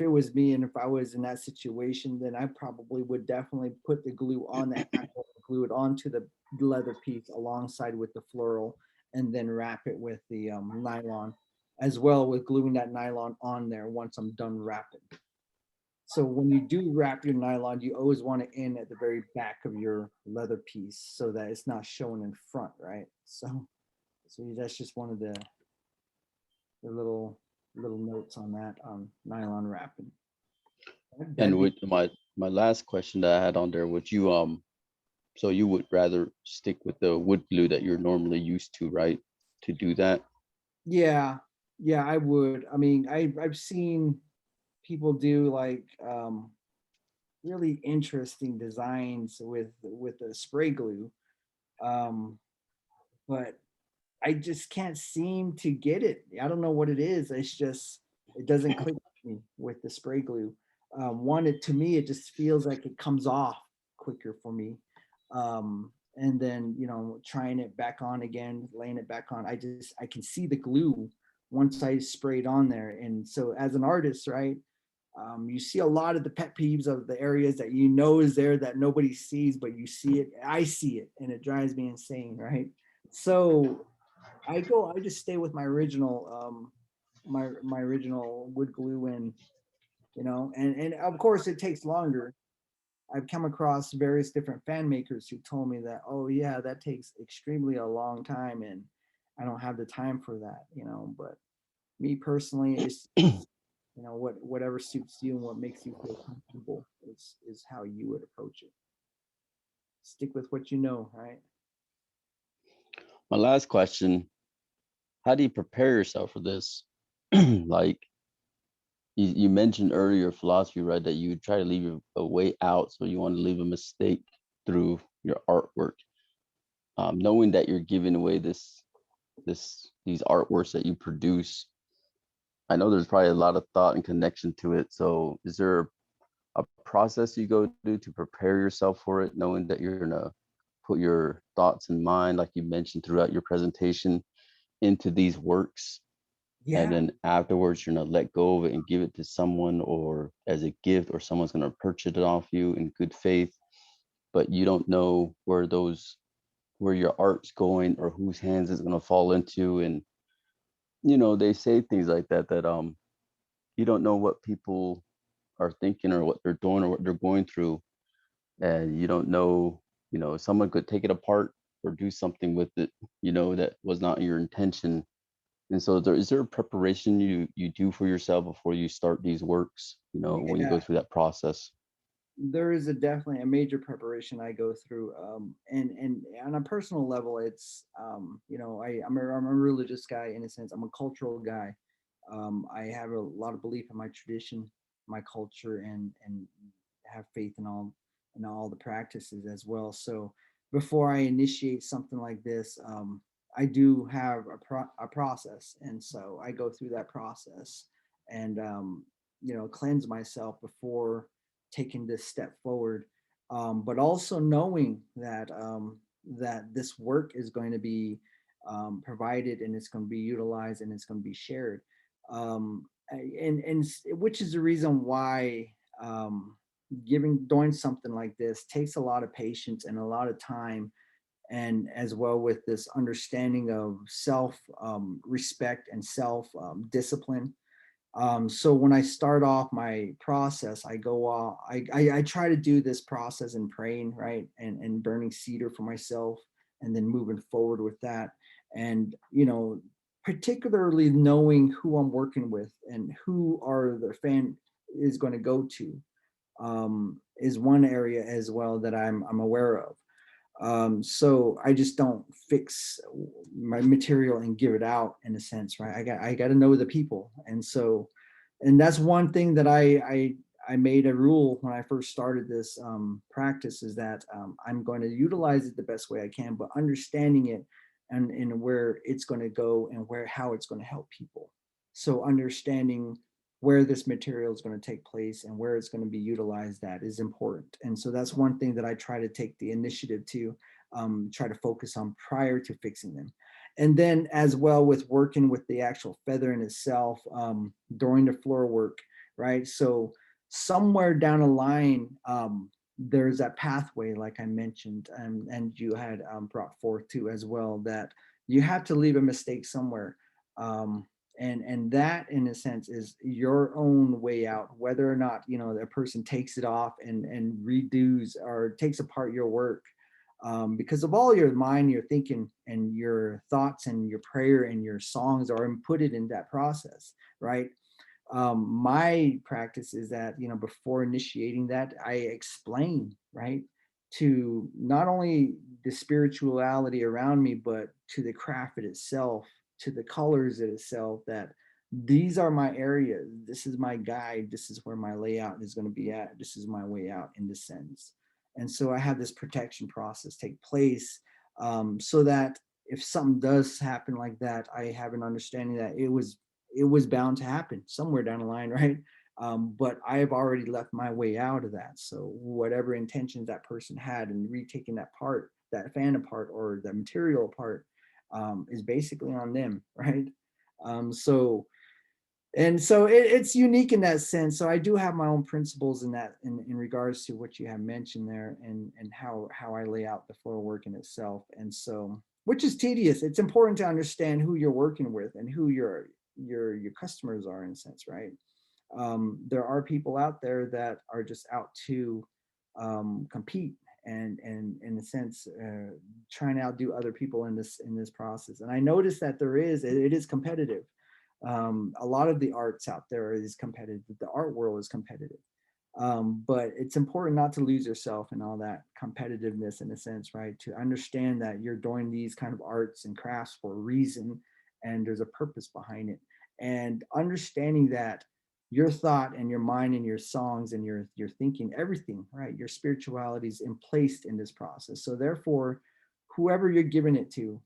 it was me and if I was in that situation, then I probably would definitely put the glue on that hackle, glue it onto the leather piece alongside with the floral, and then wrap it with the nylon, as well with gluing that nylon on there once I'm done wrapping. So when you do wrap your nylon, you always want to end at the very back of your leather piece so that it's not showing in front, right? So that's just one of the little notes on that nylon wrapping. And with my last question that I had on there, would you so you would rather stick with the wood glue that you're normally used to, right? To do that? Yeah, I would. I mean, I've seen people do like really interesting designs with the spray glue, but I just can't seem to get it. I don't know what it is. It's just it doesn't click with me with the spray glue. To me, it just feels like it comes off quicker for me. And then trying it back on again, laying it back on. I can see the glue once I spray it on there. And so as an artist, right, you see a lot of the pet peeves of the areas that is there that nobody sees, but you see it. I see it, and it drives me insane, right? So I just stay with my original my original wood glue, and and of course it takes longer. I've come across various different fan makers who told me that, oh yeah, that takes extremely a long time and I don't have the time for that, but me personally, it's whatever suits you and what makes you feel comfortable is how you would approach it. Stick with what you know, right? My last question, how do you prepare yourself for this? Like you mentioned earlier philosophy, right? That you try to leave a way out, so you want to leave a mistake through your artwork. Knowing that you're giving away these artworks that you produce, I know there's probably a lot of thought and connection to it. So is there a process you go through to prepare yourself for it, knowing that you're gonna put your thoughts and mind, like you mentioned throughout your presentation, into these works. Yeah. And then afterwards, you're gonna let go of it and give it to someone, or as a gift, or someone's gonna purchase it off you in good faith. But you don't know where your art's going or whose hands it's gonna fall into. And they say things like that you don't know what people are thinking or what they're doing or what they're going through. And you don't know, someone could take it apart or do something with it, that was not your intention. And so is there a preparation you do for yourself before you start these works, when you go Yeah, through that process? there is definitely a major preparation I go through, and on a personal level, it's I'm a religious guy in a sense. I'm a cultural guy. I have a lot of belief in my tradition, my culture, and have faith in all the practices as well. So before I initiate something like this, I do have a process, and so I go through that process and cleanse myself before taking this step forward. But also knowing that this work is going to be provided, and it's going to be utilized, and it's going to be shared. And which is the reason why doing something like this takes a lot of patience and a lot of time, and as well with this understanding of self respect and self discipline. So when I start off my process, I go off, I try to do this process in praying, right? And burning cedar for myself, and then moving forward with that. And, particularly knowing who I'm working with and who are the fan is going to go to, is one area as well that I'm aware of. So I just don't fix my material and give it out in a sense, right? I got to know the people. And that's one thing that I made a rule when I first started this practice, is that I'm going to utilize it the best way I can, but understanding it and where it's going to go and how it's going to help people. So understanding where this material is going to take place and where it's going to be utilized, that is important. And so that's one thing that I try to take the initiative to try to focus on prior to fixing them. And then as well with working with the actual feather in itself during the floor work, right? So somewhere down the line, there's that pathway, like I mentioned, and you had brought forth too as well, that you have to leave a mistake somewhere. And that in a sense is your own way out, whether or not that person takes it off and redoes or takes apart your work, because of all your mind, your thinking, and your thoughts, and your prayer, and your songs are inputted in that process, right? My practice is that before initiating that, I explain, right, to not only the spirituality around me, but to the craft itself, to the colors itself, that these are my areas, this is my guide, this is where my layout is going to be at, this is my way out in this sense. And so I have this protection process take place, so that if something does happen like that, I have an understanding that it was bound to happen somewhere down the line, right? But I have already left my way out of that. So whatever intentions that person had in retaking that fan apart, or that material apart, is basically on them, right? So it's unique in that sense. So I do have my own principles in that, in regards to what you have mentioned there, and how I lay out the floor work in itself. And so, which is tedious. It's important to understand who you're working with and who your customers are, in a sense, right? There are people out there that are just out to compete, and in a sense trying to outdo other people in this process. And I noticed that it is competitive. A lot of the arts out there is competitive. The art world is competitive. But it's important not to lose yourself in all that competitiveness, in a sense, right? To understand that you're doing these kind of arts and crafts for a reason, and there's a purpose behind it. And understanding that your thought and your mind and your songs and your thinking, everything, right? Your spirituality is in placed in this process. So therefore, whoever you're giving it to,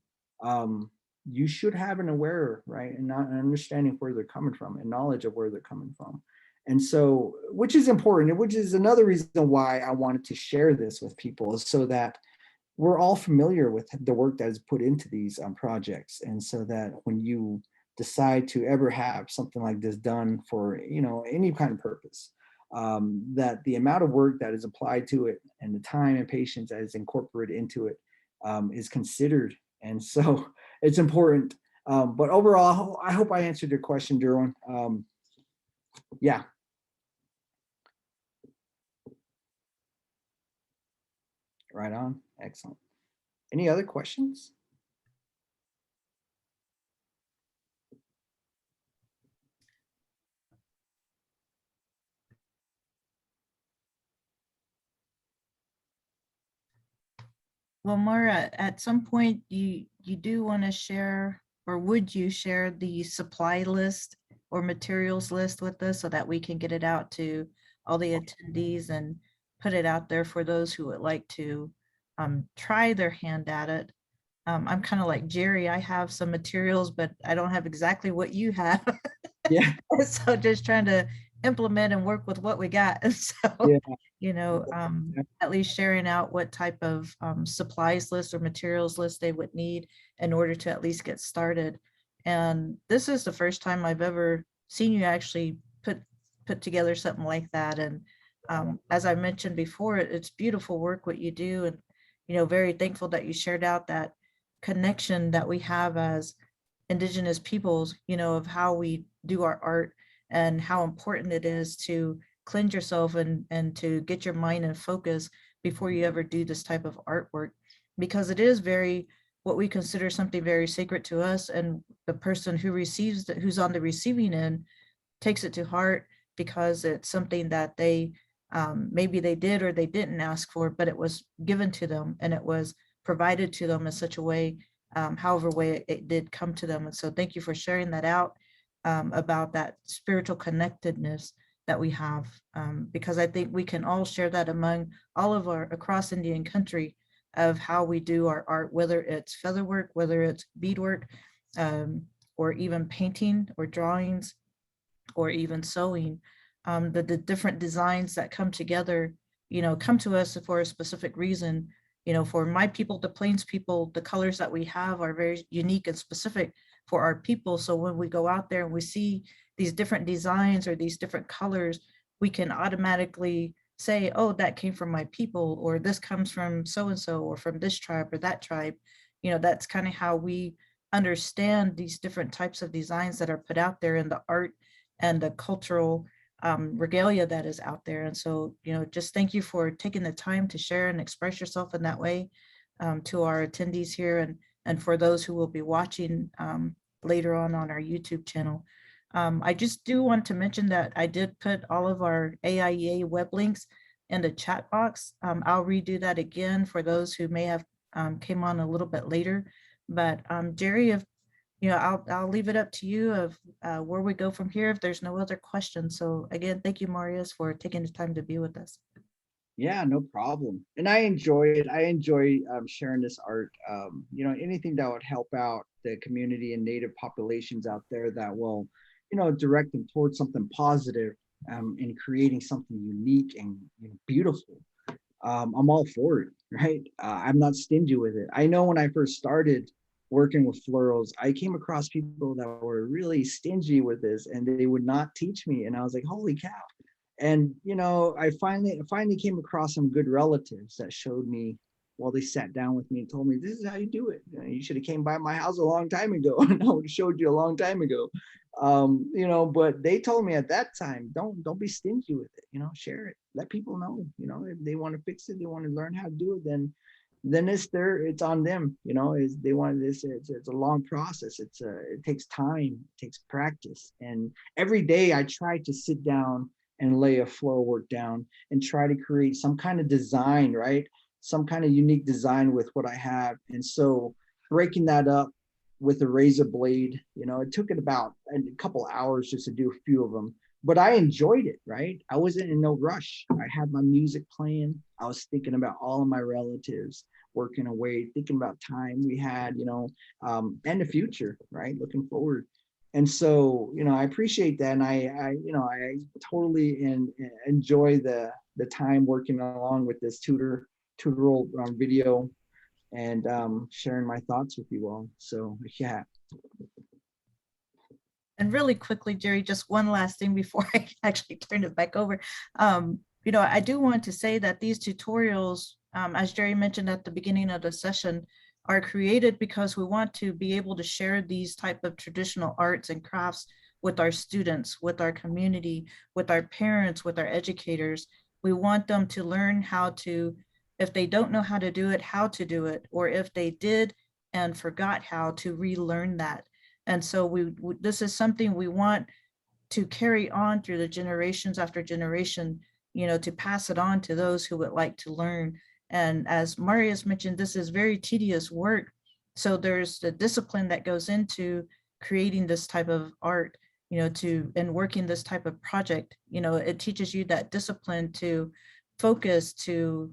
you should have an aware, right? And not an understanding of where they're coming from, and knowledge of where they're coming from. And so, which is important, which is another reason why I wanted to share this with people, is so that we're all familiar with the work that is put into these projects. And so that when you decide to ever have something like this done for, any kind of purpose, that the amount of work that is applied to it and the time and patience that is incorporated into it is considered. And so it's important. But overall, I hope I answered your question, Derwin. Yeah. Right on. Excellent. Any other questions? Well, Maura, at some point you do want to share, or would you share the supply list or materials list with us so that we can get it out to all the attendees and put it out there for those who would like to try their hand at it? I'm kind of like Jerry, I have some materials, but I don't have exactly what you have. Yeah. So just trying to implement and work with what we got. And so, Yeah. At least sharing out what type of supplies list or materials list they would need in order to at least get started. And this is the first time I've ever seen you actually put together something like that. And as I mentioned before, it's beautiful work what you do, and very thankful that you shared out that connection that we have as Indigenous peoples, of how we do our art and how important it is to cleanse yourself and to get your mind in focus before you ever do this type of artwork, because it is very, what we consider something very sacred to us, and the person who receives it, who's on the receiving end, takes it to heart because it's something that they maybe they did or they didn't ask for, but it was given to them and it was provided to them in such a way, however way it did come to them. And so thank you for sharing that out about that spiritual connectedness that we have, because I think we can all share that among all of our across Indian country of how we do our art, whether it's feather work, whether it's beadwork, or even painting or drawings, or even sewing, the different designs that come together, come to us for a specific reason. For my people, the Plains people, the colors that we have are very unique and specific for our people. So when we go out there and we see these different designs or these different colors, we can automatically say, oh, that came from my people, or this comes from so-and-so, or from this tribe or that tribe. That's kind of how we understand these different types of designs that are put out there in the art and the cultural regalia that is out there. And so, just thank you for taking the time to share and express yourself in that way to our attendees here, and for those who will be watching later on our YouTube channel. I just do want to mention that I did put all of our AIEA web links in the chat box. I'll redo that again for those who may have came on a little bit later. But Jerry, if I'll leave it up to you of where we go from here if there's no other questions. So again, thank you, Marius, for taking the time to be with us. Yeah, no problem. And I enjoy it. I enjoy sharing this art. Anything that would help out the community and native populations out there that will, direct them towards something positive and creating something unique and beautiful. I'm all for it, right? I'm not stingy with it. I know when I first started working with florals, I came across people that were really stingy with this and they would not teach me. And I was like, holy cow. And, I finally came across some good relatives that showed me, well, they sat down with me and told me, this is how you do it. You should have came by my house a long time ago and I would have showed you a long time ago. But they told me at that time, don't be stingy with it, share it, let people know, if they want to fix it, they want to learn how to do it, then it's on them, is they want this, it's a long process. It takes time, it takes practice. And every day I try to sit down and lay a floral work down and try to create some kind of design, right? Some kind of unique design with what I have. And so breaking that up with a razor blade, it took it about a couple hours just to do a few of them, but I enjoyed it, right? I wasn't in no rush. I had my music playing. I was thinking about all of my relatives, working away, thinking about time we had, and the future, right? Looking forward. And so, I appreciate that. And I totally enjoy the time working along with this tutorial video and sharing my thoughts with you all. So yeah. And really quickly, Jerry, just one last thing before I actually turn it back over. I do want to say that these tutorials, as Jerry mentioned at the beginning of the session, are created because we want to be able to share these type of traditional arts and crafts with our students, with our community, with our parents, with our educators. We want them to learn how to, if they don't know how to do it, how to do it, or if they did and forgot how, to relearn that. And so this is something we want to carry on through the generations after generation, to pass it on to those who would like to learn. And as Marius mentioned, this is very tedious work. So there's the discipline that goes into creating this type of art, and working this type of project. It teaches you that discipline to focus, to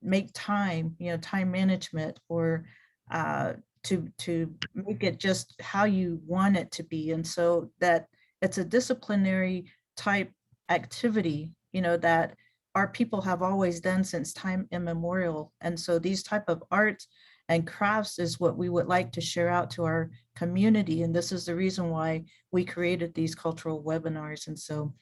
make time, time management, or to make it just how you want it to be. And so that it's a disciplinary type activity, that our people have always done since time immemorial. And so these type of arts and crafts is what we would like to share out to our community. And this is the reason why we created these cultural webinars. And so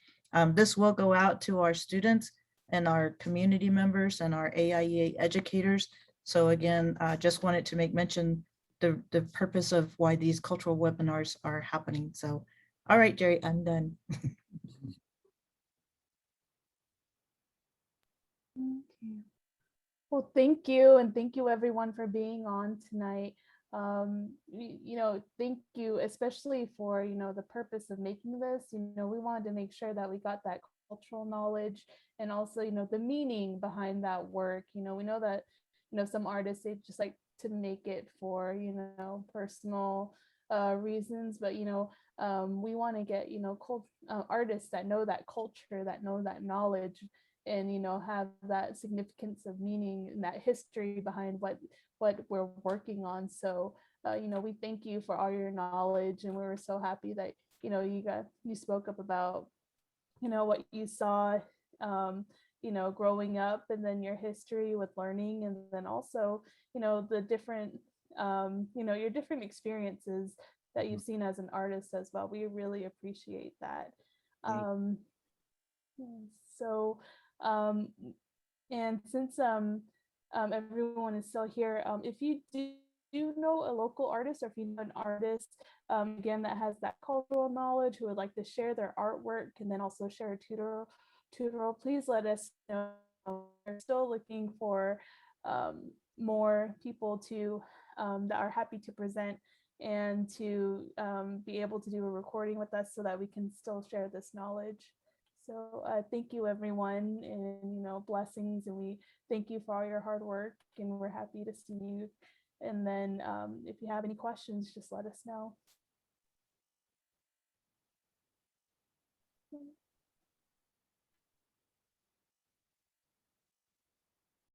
this will go out to our students and our community members and our AIEA educators. So again, just wanted to make mention the purpose of why these cultural webinars are happening. So, all right, Jerry, I'm done. Okay. Well, thank you. And thank you everyone for being on tonight. Thank you, especially for, the purpose of making this. We wanted to make sure that we got that cultural knowledge and also, the meaning behind that work. We know that, some artists, they just like to make it for, personal reasons, but, we want to get, artists that know that culture, that know that knowledge, and have that significance of meaning and that history behind what we're working on. So we thank you for all your knowledge, and we were so happy that you spoke up about what you saw growing up, and then your history with learning, and then also the different your different experiences that you've seen as an artist as well. We really appreciate that. um, so um, and since everyone is still here, if you do know a local artist, or if you know an artist, again, that has that cultural knowledge, who would like to share their artwork and then also share a tutorial, please let us know. We're still looking for more people to that are happy to present and to be able to do a recording with us so that we can still share this knowledge. So thank you, everyone, and blessings, and we thank you for all your hard work, and we're happy to see you. And then if you have any questions, just let us know.